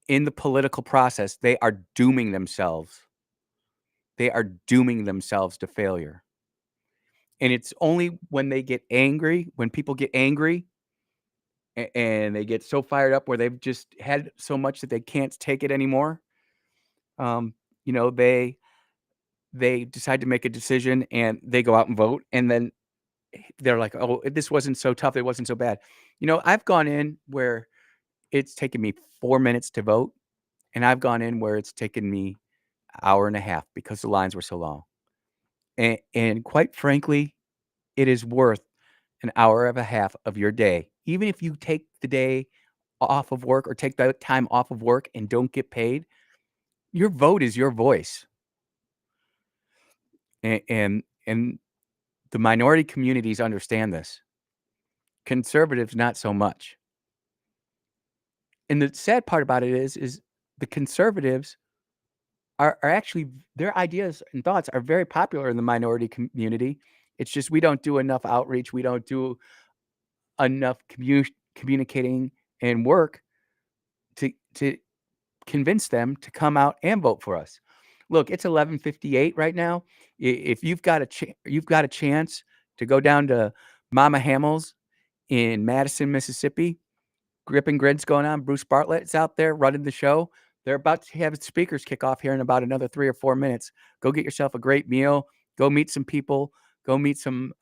in the political process, they are dooming themselves. They are dooming themselves to failure. And it's only when they get angry, when people get angry and they get so fired up where they've just had so much that they can't take it anymore. They decide to make a decision and they go out and vote. And then they're like, oh, this wasn't so tough. It wasn't so bad. I've gone in where it's taken me 4 minutes to vote. And I've gone in where it's taken me an hour and a half because the lines were so long. And quite frankly, it is worth an hour and a half of your day. Even if you take the day off of work or take the time off of work and don't get paid, your vote is your voice. And the minority communities understand this. Conservatives, not so much. And the sad part about it is the conservatives are actually, their ideas and thoughts are very popular in the minority community. It's just we don't do enough outreach. We don't do enough communicating and work to convince them to come out and vote for us. Look, it's 11:58 right now. If you've got a chance to go down to Mama Hamill's in Madison, Mississippi, Grip and Grin's going on. Bruce Bartlett's out there running the show. They're about to have speakers kick off here in about another 3 or 4 minutes. Go get yourself a great meal. Go meet some people. Go meet some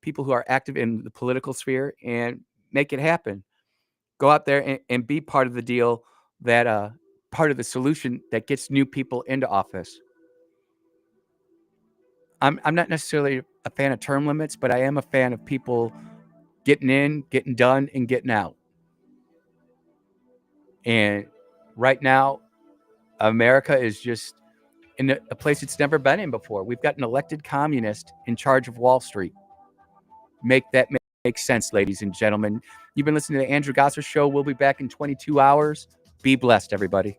people who are active in the political sphere and make it happen. Go out there and be part of the deal, that part of the solution that gets new people into office. I'm not necessarily a fan of term limits, but I am a fan of people getting in, getting done, and getting out. And right now, America is just in a place it's never been in before. We've got an elected communist in charge of Wall Street. Make that make sense, ladies and gentlemen. You've been listening to the Andrew Gosser Show. We'll be back in 22 hours. Be blessed, everybody.